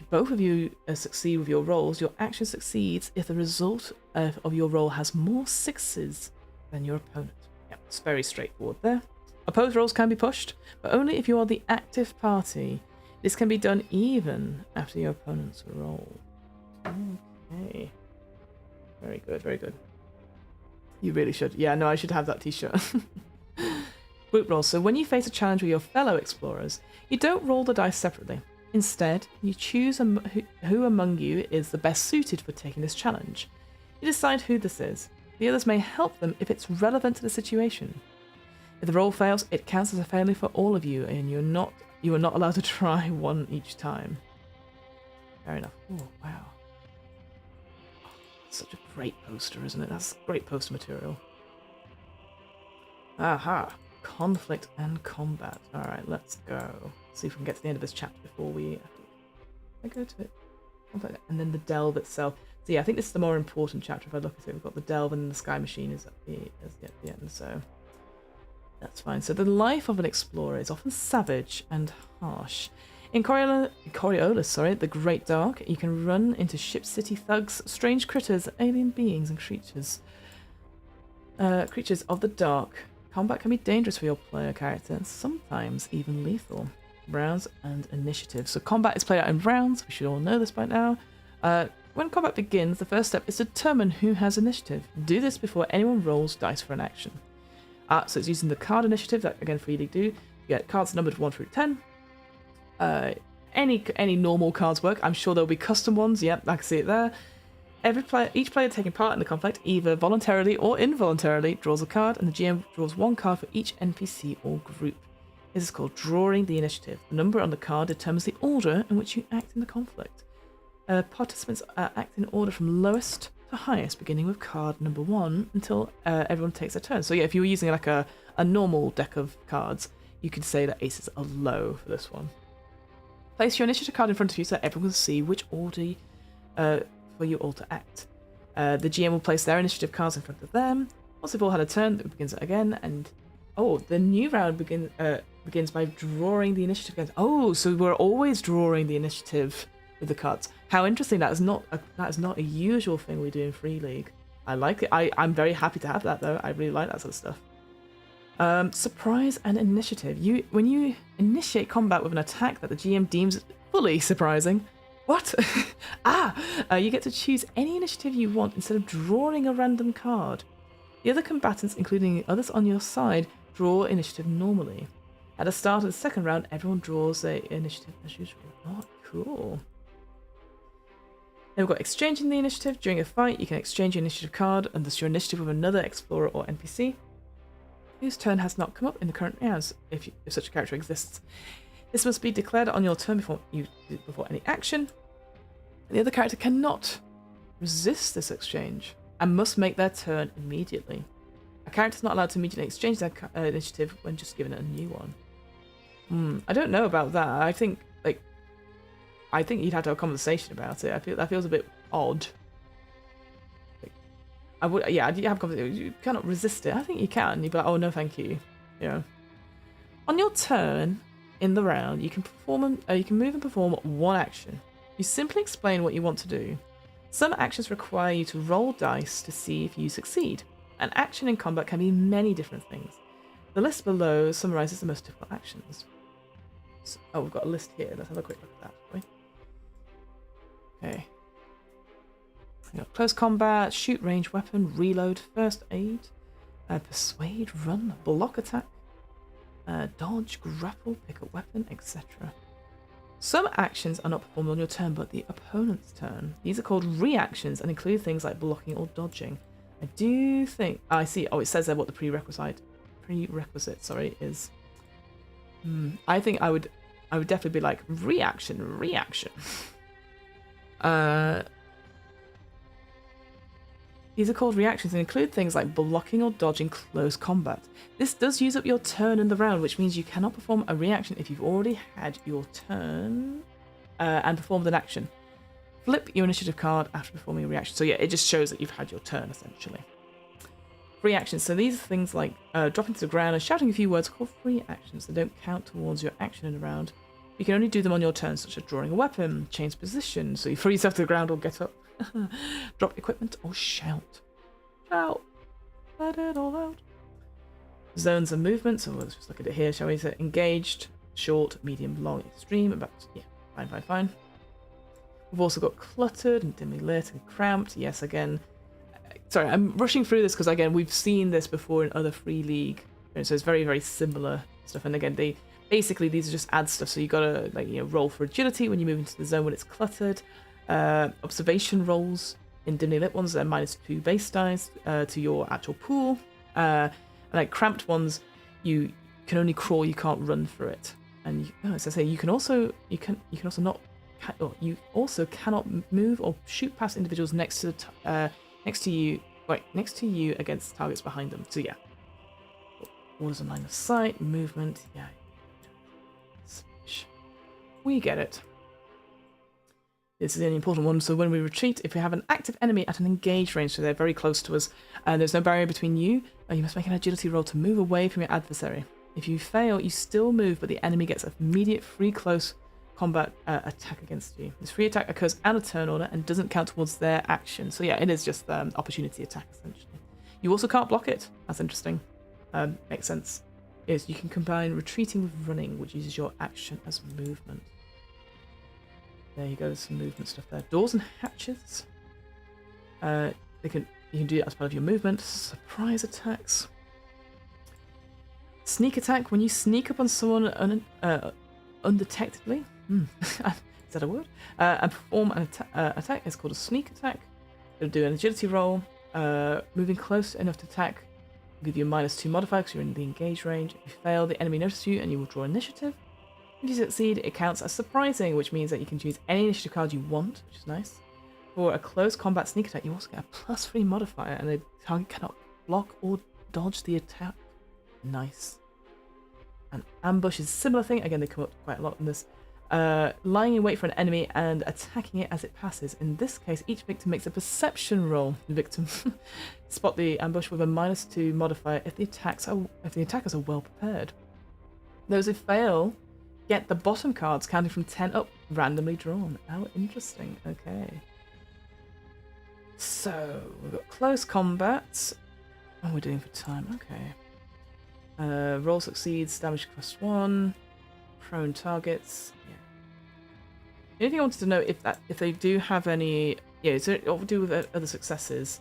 If both of you succeed with your rolls, your action succeeds if the result of your roll has more 6s than your opponent. Yeah, it's very straightforward there. Opposed rolls can be pushed, but only if you are the active party. This can be done even after your opponent's roll. Okay. Very good, very good. You really should. Yeah, no, I should have that t-shirt. Group rolls. So when you face a challenge with your fellow explorers, you don't roll the dice separately. Instead, you choose who among you is the best suited for taking this challenge. You decide who this is. The others may help them if it's relevant to the situation. If the roll fails, it counts as a failure for all of you, and you are not allowed to try one each time. Fair enough. Oh, wow. Such a great poster, isn't it? That's great poster material. Aha. Conflict and combat. Alright, let's go. See if we can get to the end of this chapter before we... I go to it. Conflict, and then the delve itself. So yeah, I think this is the more important chapter if I look at it. We've got the delve and the sky machine is at the end, so... That's fine. So the life of an explorer is often savage and harsh. In Coriolis, the Great Dark, you can run into ship city thugs, strange critters, alien beings, and creatures of the dark. Combat can be dangerous for your player character, and sometimes even lethal. Rounds and initiative. So combat is played out in rounds. We should all know this by now. When combat begins, the first step is to determine who has initiative. Do this before anyone rolls dice for an action. So it's using the card initiative that, again, Free League do. You get cards numbered 1 through 10. Any normal cards work. I'm sure there'll be custom ones. Yep, I can see it there. Each player taking part in the conflict, either voluntarily or involuntarily, draws a card, and the GM draws 1 card for each NPC or group. This is called drawing the initiative. The number on the card determines the order in which you act in the conflict. Participants act in order from lowest to highest, beginning with card number 1 until everyone takes their turn. So yeah, if you were using like a normal deck of cards, you could say that aces are low for this one. Place your initiative card in front of you so that everyone can see which order for you all to act. The GM will place their initiative cards in front of them. Once they've all had a turn, it begins again, and the new round begins by drawing the initiative cards. Oh, so we're always drawing the initiative with the cards. How interesting! That is not a usual thing we do in Free League. I like it. I'm very happy to have that though. I really like that sort of stuff. Surprise and initiative. When you initiate combat with an attack that the GM deems fully surprising. What? You get to choose any initiative you want instead of drawing a random card. The other combatants, including others on your side, draw initiative normally. At the start of the second round, everyone draws their initiative as usual. Oh, cool. Then we've got exchanging the initiative. During a fight, you can exchange your initiative card and thus your initiative with another explorer or NPC whose turn has not come up in the current rounds, if such a character exists. This must be declared on your turn before any action. The other character cannot resist this exchange and must make their turn immediately. A character is not allowed to immediately exchange their initiative when just given a new one. I don't know about that. I think you'd have to have a conversation about it. I feel that feels a bit odd. You have a conversation. You cannot resist it. I think you can. You'd be like, oh no, thank you. On your turn in the round, you can move and perform one action. You simply explain what you want to do. Some actions require you to roll dice to see if you succeed. An action in combat can be many different things. The list below summarizes the most difficult actions. So, we've got a list here. Let's have a quick look at that, shall we? Okay. We got close combat, shoot, range weapon, reload, first aid, persuade, run, block attack, dodge, grapple, pick a weapon, etc. Some actions are not performed on your turn, but the opponent's turn. These are called reactions and include things like blocking or dodging. I do think I see. Oh, it says there what the prerequisite is. I think I would definitely be like reaction. These are called reactions and include things like blocking or dodging close combat. This does use up your turn in the round, which means you cannot perform a reaction if you've already had your turn and performed an action. Flip your initiative card after performing a reaction. So yeah, it just shows that you've had your turn, essentially. Free actions. So these are things like dropping to the ground and shouting a few words are called free actions. They don't count towards your action in the round. You can only do them on your turn, such as drawing a weapon, change position, so you throw yourself to the ground or get up. Drop equipment or shout. Shout. Let it all out. Zones of movement. So let's just look at it here, shall we? So engaged, short, medium, long, extreme. About fine. We've also got cluttered and dimly lit and cramped. Yes, again. Sorry, I'm rushing through this because again we've seen this before in other Free League. So it's very, very similar stuff. And again, basically these are just add stuff. So you gotta roll for agility when you move into the zone when it's cluttered. Observation rolls in dimly lit ones, they're -2 base dice to your actual pool. And like cramped ones, you can only crawl, you can't run for it. And as I say, you also cannot move or shoot past individuals next to you against targets behind them. So yeah, orders on line of sight, movement. Yeah, we get it. This is an important one. So when we retreat, if we have an active enemy at an engaged range, so they're very close to us, and there's no barrier between you, you must make an agility roll to move away from your adversary. If you fail, you still move, but the enemy gets an immediate free close combat attack against you. This free attack occurs out of turn order and doesn't count towards their action. So yeah, it is just opportunity attack, essentially. You also can't block it. That's interesting. Makes sense. Yes, you can combine retreating with running, which uses your action as movement. There you go, there's some movement stuff there. Doors and hatches. You can do it as part of your movement. Surprise attacks. Sneak attack. When you sneak up on someone undetectedly, is that a word? And perform an attack. It's called a sneak attack. It'll do an agility roll. Moving close enough to attack will give you a -2 modifier because you're in the engaged range. If you fail, the enemy notices you and you will draw initiative. If you succeed, it counts as surprising, which means that you can choose any initiative card you want, which is nice. For a close combat sneak attack, you also get a +3 modifier, and the target cannot block or dodge the attack. Nice. An ambush is a similar thing. Again, they come up quite a lot in this. Lying in wait for an enemy and attacking it as it passes. In this case, each victim makes a perception roll. The victim spot the ambush with a -2 modifier if the attackers are well prepared. Those who fail get the bottom cards counting from 10 up, randomly drawn. How interesting. Okay. So we've got close combat. Oh, we're doing for time. Okay. Roll succeeds, damage +1. Prone targets. Yeah. The only thing I wanted to know if they do have any, so what we do with other successes.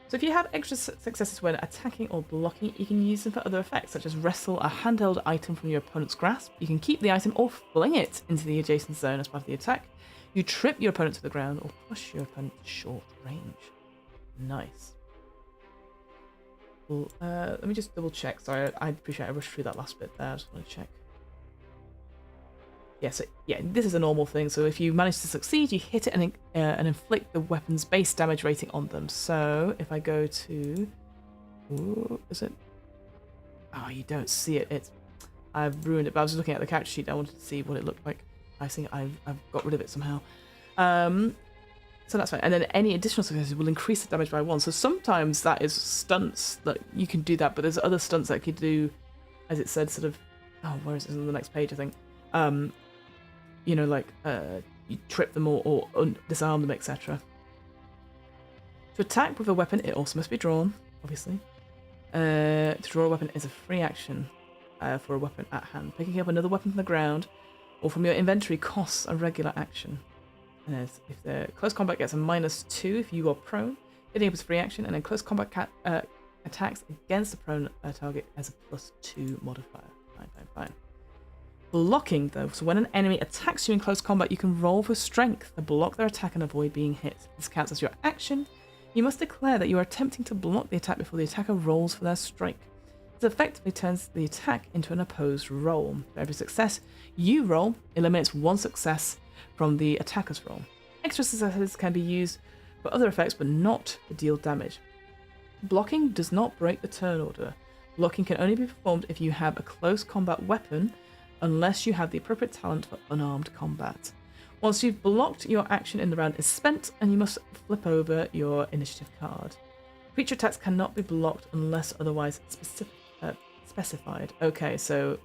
So if you have extra successes when attacking or blocking, you can use them for other effects, such as wrestle a handheld item from your opponent's grasp. You can keep the item or fling it into the adjacent zone as part of the attack. You trip your opponent to the ground or push your opponent to short range. Nice. Well, let me just double check. Sorry, I appreciate I rushed through that last bit there. I just want to check. Yeah, so yeah, this is a normal thing. So if you manage to succeed, you hit it and inflict the weapon's base damage rating on them. So if I go to, ooh, is it? Oh, you don't see it. I've ruined it. But I was looking at the character sheet. I wanted to see what it looked like. I think I've got rid of it somehow. So that's fine. And then any additional successes will increase the damage by 1. So sometimes that is stunts that you can do that, but there's other stunts that you do, as it said, sort of. Oh, where is it? On the next page, I think. You know, like you trip them or disarm them, etc. To attack with a weapon, it also must be drawn, obviously. To draw a weapon is a free action for a weapon at hand. Picking up another weapon from the ground or from your inventory costs a regular action. And if the close combat gets a -2 if you are prone, hitting up is a free action, and then close combat attacks against the prone target as a +2 modifier. Fine. Blocking, though, so when an enemy attacks you in close combat, you can roll for strength to block their attack and avoid being hit. This counts as your action. You must declare that you are attempting to block the attack before the attacker rolls for their strike. This effectively turns the attack into an opposed roll. For every success you roll, eliminates 1 success from the attacker's roll. Extra successes can be used for other effects, but not to deal damage. Blocking does not break the turn order. Blocking can only be performed if you have a close combat weapon, unless you have the appropriate talent for unarmed combat. Once you've blocked, your action in the round is spent, and you must flip over your initiative card. Creature attacks cannot be blocked unless otherwise specified. Okay, so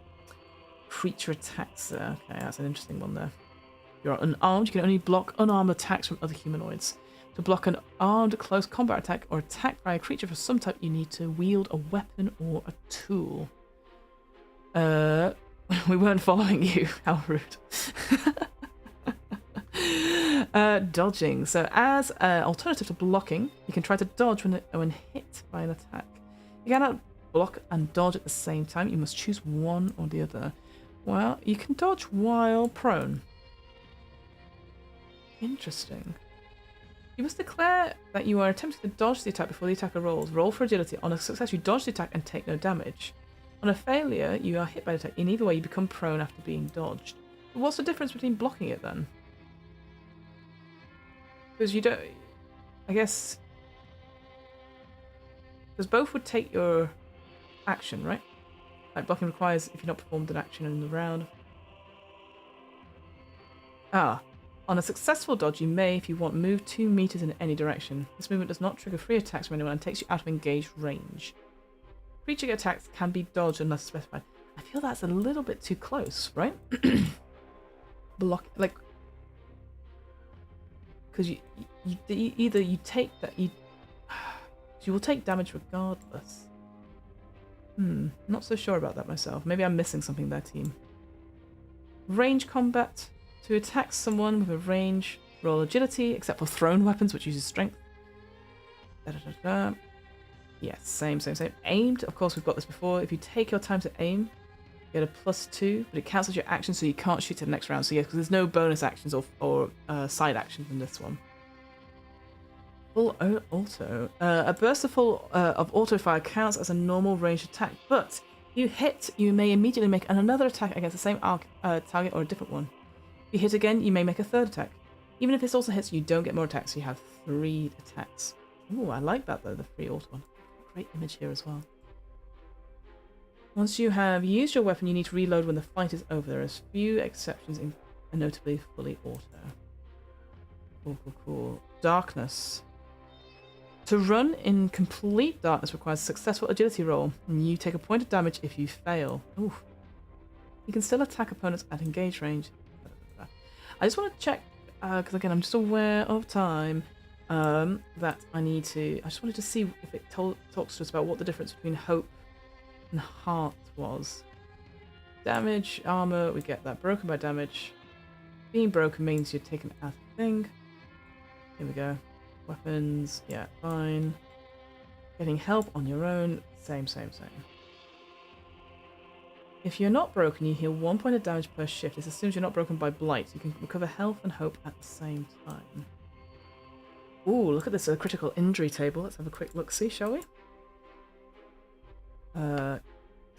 creature attacks. Okay, that's an interesting one there. You're unarmed, you can only block unarmed attacks from other humanoids. To block an armed close combat attack or attack by a creature of some type, you need to wield a weapon or a tool. We weren't following you. How rude. Dodging. So as an alternative to blocking, you can try to dodge when hit by an attack. You cannot block and dodge at the same time. You must choose one or the other. Well, you can dodge while prone. Interesting. You must declare that you are attempting to dodge the attack before the attacker rolls. Roll for agility. On a success, you dodge the attack and take no damage. On a failure, you are hit by the attack. In either way, you become prone after being dodged. But what's the difference between blocking it then? Because you don't... I guess... Because both would take your action, right? Like blocking requires if you've not performed an action in the round. On a successful dodge, you may, if you want, move 2 meters in any direction. This movement does not trigger free attacks from anyone and takes you out of engaged range. Creature attacks can be dodged unless specified. I feel that's a little bit too close, right? Block, like, because you take that you will take damage regardless. Not so sure about that myself. Maybe I'm missing something there, team. Range combat. To attack someone with a range, roll agility, except for thrown weapons, which uses strength. Yes, same. Aimed, of course, we've got this before. If you take your time to aim, you get a +2, but it counts as your action, so you can't shoot to the next round. So yeah, because there's no bonus actions or side actions in this one. Full auto. A burst of auto fire counts as a normal ranged attack, but You hit, you may immediately make another attack against the same target or a different one. If you hit again, you may make a third attack. Even if this also hits, you don't get more attacks, so you have 3 attacks. Ooh, I like that though, the free auto one. Great image here as well. Once you have used your weapon, you need to reload when the fight is over. There are few exceptions, and notably fully auto. Cool. Darkness. To run in complete darkness requires a successful agility roll, and you take a point of damage if you fail. Ooh. You can still attack opponents at engage range. I just want to check, because again, I'm just aware of time, that I just wanted to see if it talks to us about what the difference between hope and heart was. Damage, armor, we get that. Broken by damage. Being broken means you're taken out of the thing. Here we go. Weapons, yeah, fine. Getting help on your own, same. If you're not broken, you heal 1 point of damage per shift. This assumes you're not broken by Blight. You can recover health and hope at the same time. Ooh, look at this, a critical injury table. Let's have a quick look-see, shall we?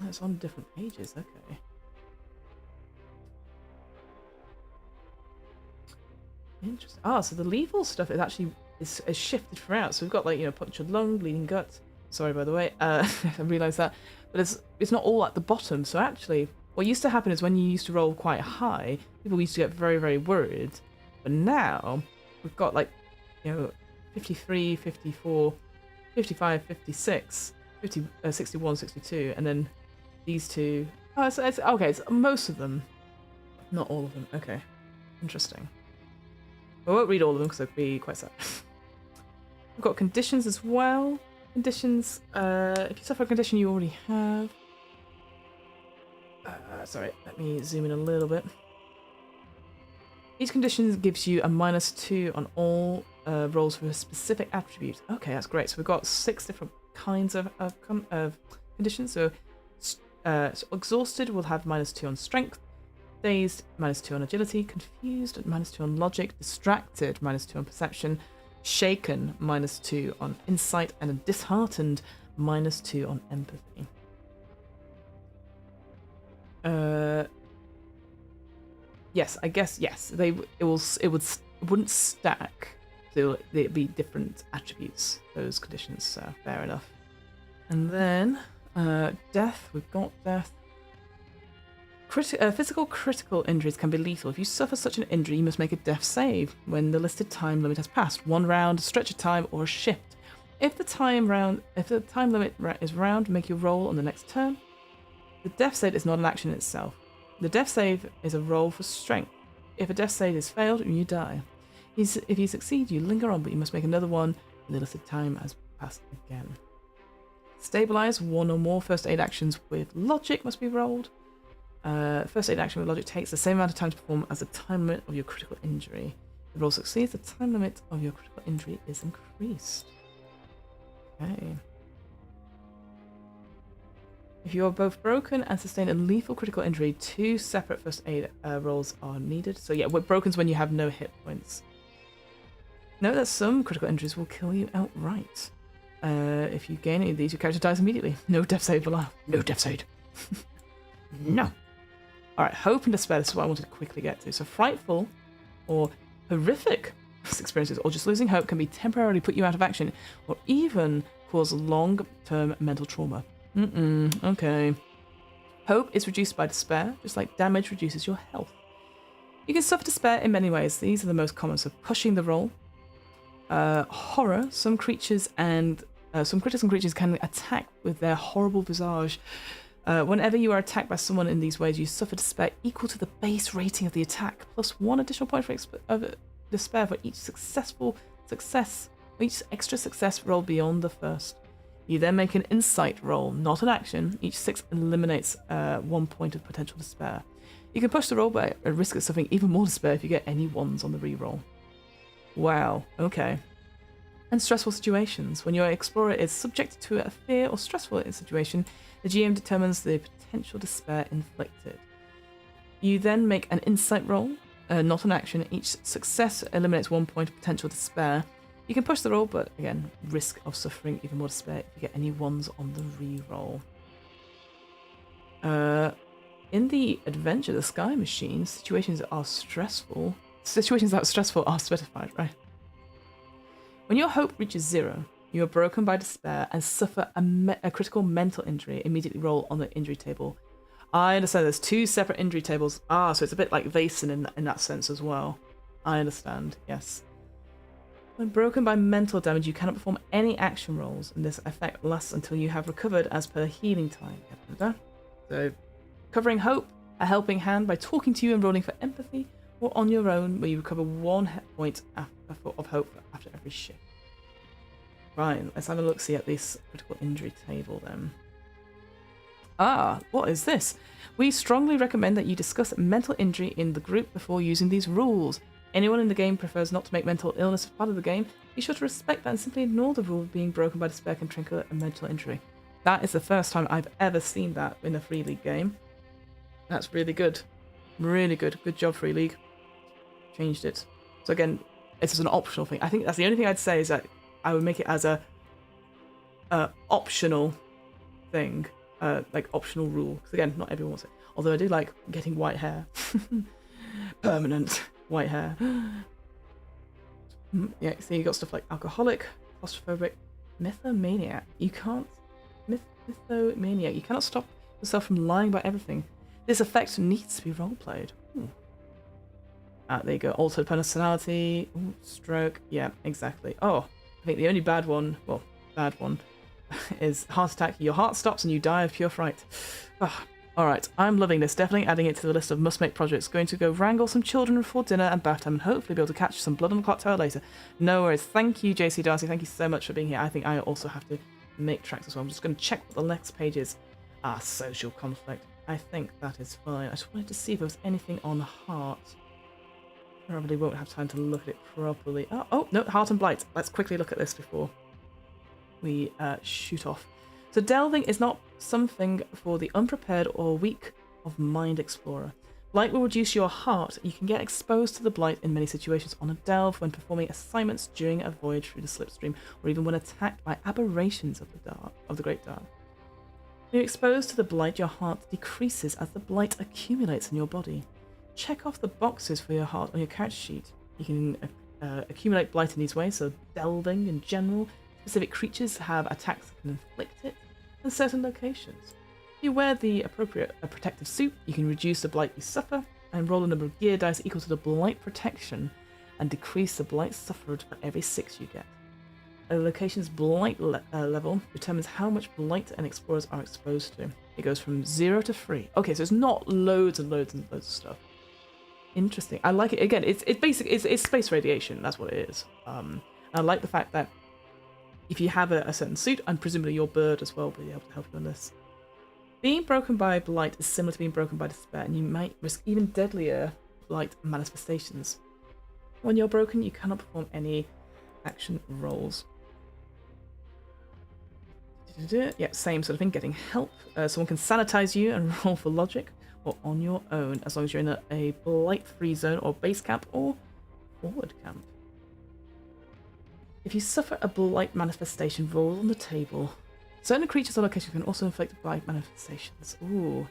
It's on different pages, okay. Interesting. So the lethal stuff is actually is shifted throughout. So we've got, like, you know, punctured lung, bleeding gut. Sorry, by the way. I realised that. But it's not all at the bottom. So actually, what used to happen is when you used to roll quite high, people used to get very, very worried. But now, we've got, like, you know, 53, 54, 55, 56, 50, 61, 62, and then these two. Oh, it's okay, it's most of them. Not all of them. Okay. Interesting. I won't read all of them because it'd be quite sad. We've got conditions as well. Conditions, if you suffer a condition you already have. Sorry, let me zoom in a little bit. Each condition gives you a -2 on all rolls for a specific attribute. Okay, that's great. So we've got 6 different kinds of conditions. So exhausted will have -2 on strength. Dazed, -2 on agility. Confused, -2 on logic. Distracted, -2 on perception. Shaken, -2 on insight. And disheartened, -2 on empathy. Yes, I guess yes. It wouldn't stack. So it'd be different attributes. Those conditions. So fair enough. And then death. We've got death. Physical critical injuries can be lethal. If you suffer such an injury, you must make a death save when the listed time limit has passed. 1 round, a stretch of time, or a shift. If the time limit is round, make your roll on the next turn. The death save is not an action in itself. The death save is a roll for strength. If a death save is failed, you die. If you succeed, you linger on, but you must make another one when the listed time has passed again. Stabilize. 1 or more first aid actions with logic must be rolled. First aid action with logic takes the same amount of time to perform as the time limit of your critical injury. If the roll succeeds, the time limit of your critical injury is increased. Okay. If you are both broken and sustain a lethal critical injury, 2 separate first aid rolls are needed. So yeah, broken's when you have no hit points. Note that some critical injuries will kill you outright. If you gain any of these, your character dies immediately. No death save allowed. No death save. No. Alright, hope and despair. This is what I wanted to quickly get to. So frightful or horrific experiences or just losing hope can be temporarily put you out of action or even cause long-term mental trauma. Okay. Hope is reduced by despair, just like damage reduces your health. You can suffer despair in many ways. These are the most common. So pushing the roll. Horror. Some critical creatures can attack with their horrible visage. Whenever you are attacked by someone in these ways, you suffer despair equal to the base rating of the attack, plus 1 additional point of despair for each extra success roll beyond the first. You then make an insight roll, not an action. Each 6 eliminates 1 point of potential despair. You can push the roll by a risk of suffering even more despair if you get any 1s on the reroll. Wow, okay. And stressful situations. When your explorer is subject to a fear or stressful situation, the GM determines the potential despair inflicted. You then make an insight roll, not an action. Each success eliminates 1 point of potential despair. You can push the roll, but again, risk of suffering even more despair if you get any 1s on the reroll. In the adventure, the Sky Machine, situations that are stressful are specified, right? When your hope reaches 0, you are broken by despair and suffer a critical mental injury. Immediately roll on the injury table. I understand there's 2 separate injury tables. So it's a bit like Vaesen in that sense as well. I understand, yes. When broken by mental damage, you cannot perform any action rolls, and this effect lasts until you have recovered as per healing time. So, covering hope, a helping hand by talking to you and rolling for empathy, or on your own, where you recover 1 hit point of hope after every shift. Right, let's have a look-see at this critical injury table then. What is this? We strongly recommend that you discuss mental injury in the group before using these rules. Anyone in the game prefers not to make mental illness part of the game. Be sure to respect that and simply ignore the rule of being broken by despair can trigger a mental injury. That is the first time I've ever seen that in a Free League game. That's really good. Really good. Good job, Free League. Changed it. So again, it's just an optional thing. I think that's the only thing I'd say is that I would make it as a optional thing. Like optional rule. Because again, not everyone wants it. Although I do like getting white hair. Permanent white hair. Yeah, so you got stuff like alcoholic, claustrophobic, mythomaniac. You can't... Mythomaniac. You cannot stop yourself from lying about everything. This effect needs to be roleplayed. There you go. Altered personality. Ooh, stroke. Yeah, exactly. Oh, I think the only bad one, is heart attack. Your heart stops and you die of pure fright. Alright, I'm loving this. Definitely adding it to the list of must-make projects. Going to go wrangle some children for dinner and bath time and hopefully be able to catch some blood on the clock tower later. No worries. Thank you, JC Darcy. Thank you so much for being here. I think I also have to make tracks as well. I'm just going to check what the next page is. Social conflict. I think that is fine. I just wanted to see if there was anything on heart. Probably won't have time to look at it properly. Oh no, heart and blight. Let's quickly look at this before we shoot off. So delving is not something for the unprepared or weak of mind explorer. Blight will reduce your heart. You can get exposed to the blight in many situations on a delve, when performing assignments during a voyage through the Slipstream, or even when attacked by aberrations of the Great Dark. When you're exposed to the blight, your heart decreases as the blight accumulates in your body. Check off the boxes for your heart on your character sheet. You can accumulate blight in these ways, so delving in general. Specific creatures have attacks that can inflict it in certain locations. If you wear the appropriate protective suit, you can reduce the blight you suffer and roll a number of gear dice equal to the blight protection and decrease the blight suffered for every 6 you get. A location's blight level determines how much blight and explorers are exposed to. It goes from 0 to 3. Okay, so it's not loads and loads and loads of stuff. Interesting. I like it. Again, it's space radiation. That's what it is. I like the fact that if you have a certain suit, and presumably your bird as well will be able to help you on this. Being broken by blight is similar to being broken by despair, and you might risk even deadlier blight manifestations. When you're broken, you cannot perform any action rolls. Yeah, same sort of thing. Getting help. Someone can sanitize you and roll for logic, or on your own, as long as you're in a blight-free zone or base camp or forward camp. If you suffer a blight manifestation, roll on the table. Certain creatures or locations can also inflict blight manifestations. Ooh,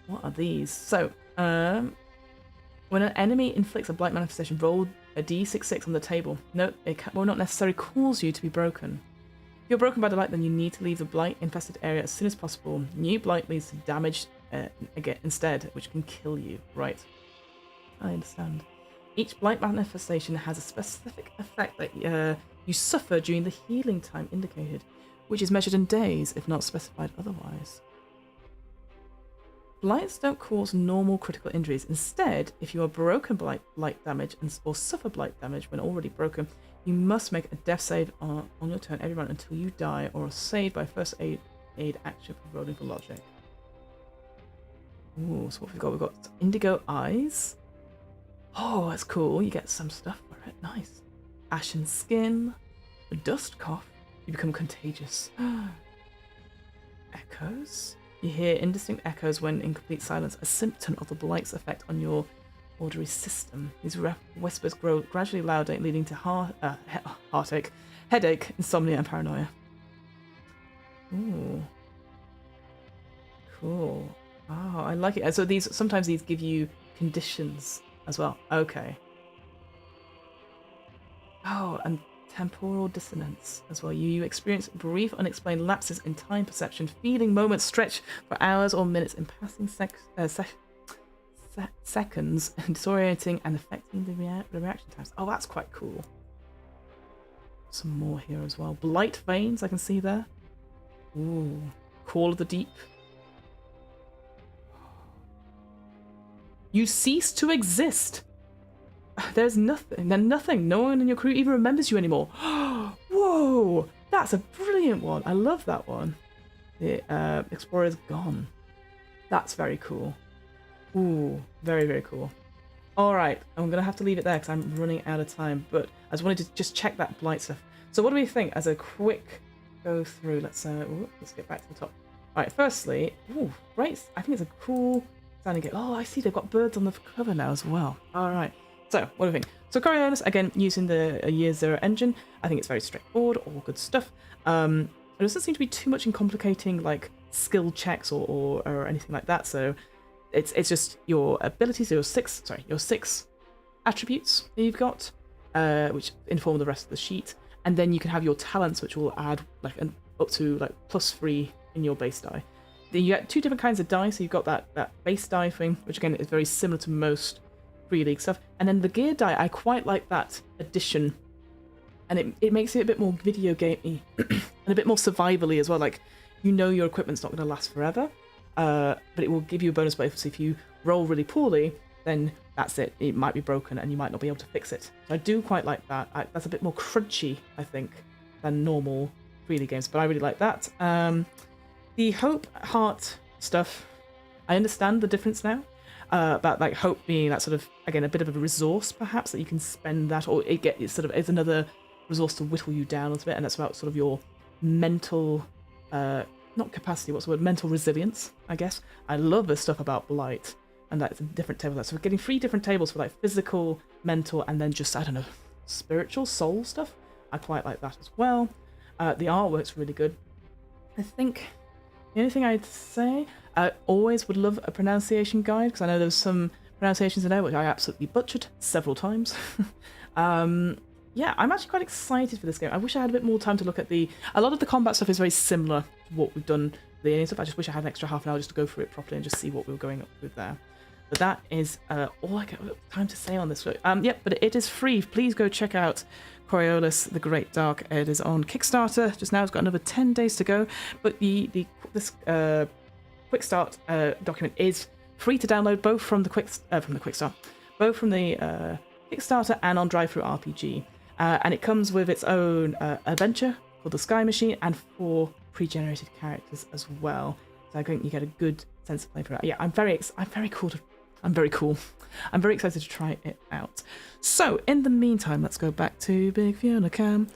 what are these? So, when an enemy inflicts a blight manifestation, roll a d6 on the table. Note, it will not necessarily cause you to be broken. If you're broken by the blight, then you need to leave the blight-infested area as soon as possible. New blight leads to damage again instead, which can kill you. Right. I understand. Each blight manifestation has a specific effect that you suffer during the healing time indicated, which is measured in days, if not specified otherwise. Blights don't cause normal critical injuries. Instead, if you are broken by blight damage or suffer blight damage when already broken, you must make a death save on your turn every round until you die, or are saved by first aid action for rolling for logic. Ooh, so what we've got? We've got indigo eyes. Oh, that's cool. You get some stuff for it. Nice. Ashen skin. A dust cough. You become contagious. Echoes. You hear indistinct echoes when in complete silence, a symptom of the blight's effect on your auditory system. These whispers grow gradually louder, leading to heartache, headache, insomnia, and paranoia. Ooh. Cool. Oh, I like it. So sometimes these give you conditions as well. Okay. Oh, and temporal dissonance as well. You experience brief, unexplained lapses in time perception, feeling moments stretch for hours or minutes in passing seconds, disorienting and affecting the reaction times. Oh, that's quite cool. Some more here as well. Blight veins, I can see there. Ooh, Call of the Deep. You cease to exist. There's nothing. No one in your crew even remembers you anymore. Whoa, that's a brilliant one. I love that one. The Explorer's gone. That's very cool. Ooh, very, very cool. All right, I'm going to have to leave it there because I'm running out of time, but I just wanted to just check that Blight stuff. So what do we think as a quick go through? Let's get back to the top. All right, firstly, great. I think it's a cool sounding game. Oh, I see they've got birds on the cover now as well. All right. So, what do you think? So, Coriolis, again, using the Year Zero engine. I think it's very straightforward, all good stuff. There doesn't seem to be too much in complicating, like, skill checks or anything like that. So, it's just your abilities, your six attributes that you've got, which inform the rest of the sheet. And then you can have your talents, which will add, like, up to, like, +3 in your base die. Then you get two different kinds of die. So, you've got that base die thing, which, again, is very similar to most Free League stuff, and then the gear die, I quite like that addition, and it makes it a bit more video gamey and a bit more survivally as well. Like, you know your equipment's not going to last forever, but it will give you a bonus bonus. If you roll really poorly, then that's it. It might be broken and you might not be able to fix it. So I do quite like that. That's a bit more crunchy, I think, than normal Free League games, but I really like that. The Hope Heart stuff, I understand the difference now. About like hope being that sort of, again, a bit of a resource perhaps that you can spend that, or it's another resource to whittle you down a little bit, and that's about sort of your mental not capacity, what's the word, mental resilience, I guess. I love the stuff about Blight, and that's a different table. So we're getting 3 different tables for like physical, mental, and then just, I don't know, spiritual, soul stuff. I quite like that as well. The artwork's really good. I think the only thing I'd say, I always would love a pronunciation guide, because I know there's some pronunciations in there which I absolutely butchered several times. Yeah, I'm actually quite excited for this game. I wish I had a bit more time to look at a lot of the combat stuff is very similar to what we've done with the alien stuff. I just wish I had an extra half an hour just to go through it properly and just see what we were going up with there. But that is all I got time to say on this. Yep, but it is free. Please go check out Coriolis, The Great Dark. It is on Kickstarter just now. It's got another 10 days to go. But this Quickstart document is free to download, both from the Quickstart, both from the Kickstarter and on Drive-Thru RPG. And it comes with its own adventure called the Sky Machine and 4 pre-generated characters as well. So I think you get a good sense of play for that. Yeah, I'm very excited to try it out. So in the meantime, let's go back to Big Fiona Cam.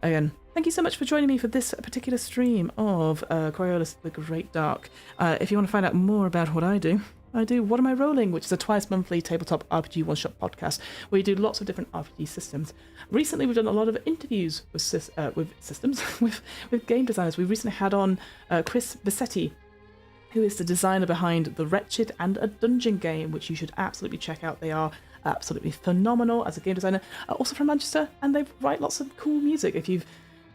Again, thank you so much for joining me for this particular stream of Coriolis The Great Dark. If you want to find out more about what I do What Am I Rolling, which is a twice-monthly tabletop RPG one-shot podcast where we do lots of different RPG systems. Recently, we've done a lot of interviews with game designers. We recently had on Chris Bassetti, who is the designer behind The Wretched and a Dungeon game, which you should absolutely check out. They are absolutely phenomenal as a game designer, also from Manchester, and they write lots of cool music. If you've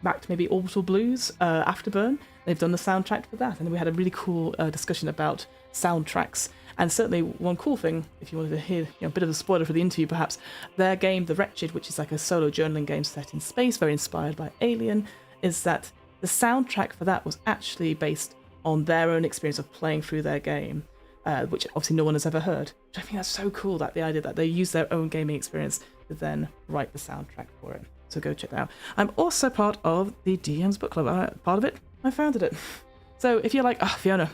backed maybe Orbital Blues, Afterburn, they've done the soundtrack for that, and we had a really cool discussion about soundtracks. And certainly one cool thing, if you wanted to hear a bit of a spoiler for the interview perhaps, their game, The Wretched, which is like a solo journaling game set in space, very inspired by Alien, is that the soundtrack for that was actually based on their own experience of playing through their game, which obviously no one has ever heard. Which I think that's so cool, that the idea that they use their own gaming experience to then write the soundtrack for it. So go check that out. I'm also part of the DM's Book Club. Part of it, I founded it. So if you're like, Fiona,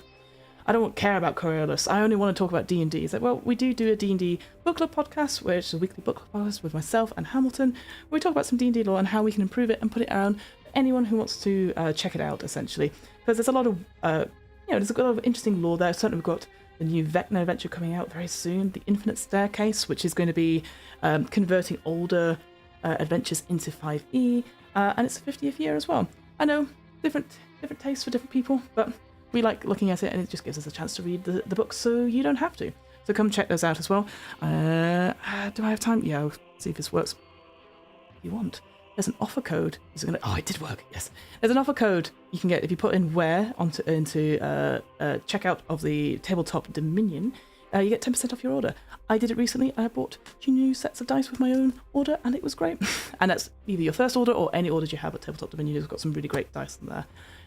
I don't care about Coriolis, I only want to talk about D&D. It's like, well, we do a D&D book club podcast, which is a weekly book club podcast with myself and Hamilton, where we talk about some D&D lore and how we can improve it and put it around for anyone who wants to check it out, essentially. Because there's a lot of, there's a lot of interesting lore there. Certainly we've got the new Vecna adventure coming out very soon, The Infinite Staircase, which is going to be converting older adventures into 5e, and it's the 50th year as well. I know, different tastes for different people, but we like looking at it, and it just gives us a chance to read the books so you don't have to. So come check those out as well. Do I have time? Yeah, I'll see if this works. If you want. There's an offer code. Is it gonna? Oh, it did work. Yes. There's an offer code you can get if you put in where into checkout of the Tabletop Dominion. You get 10% off your order. I did it recently. I bought 2 new sets of dice with my own order, and it was great. And that's either your first order or any orders you have at Tabletop Dominion. You've got some really great dice in there.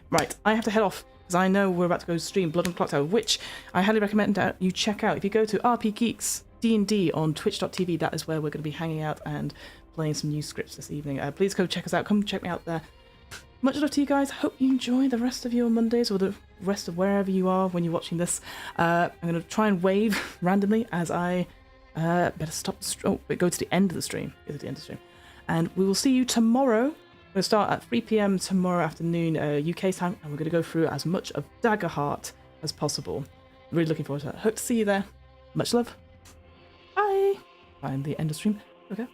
Right, I have to head off because I know we're about to go stream Blood and Clock Tower, which I highly recommend that you check out. If you go to RP Geeks D&D on twitch.tv, that is where we're going to be hanging out and playing some new scripts this evening. Please go check us out. Come check me out there. Much love to you guys. Hope you enjoy the rest of your Mondays or the rest of wherever you are when you're watching this. I'm going to try and wave randomly as I better stop the stream. Oh, go to the end of the stream. Go to the end of the stream. And we will see you tomorrow. We're going to start at 3 p.m. tomorrow afternoon UK time, and we're going to go through as much of Daggerheart as possible. Really looking forward to that. Hope to see you there. Much love. Bye. Bye. The end of stream. Okay.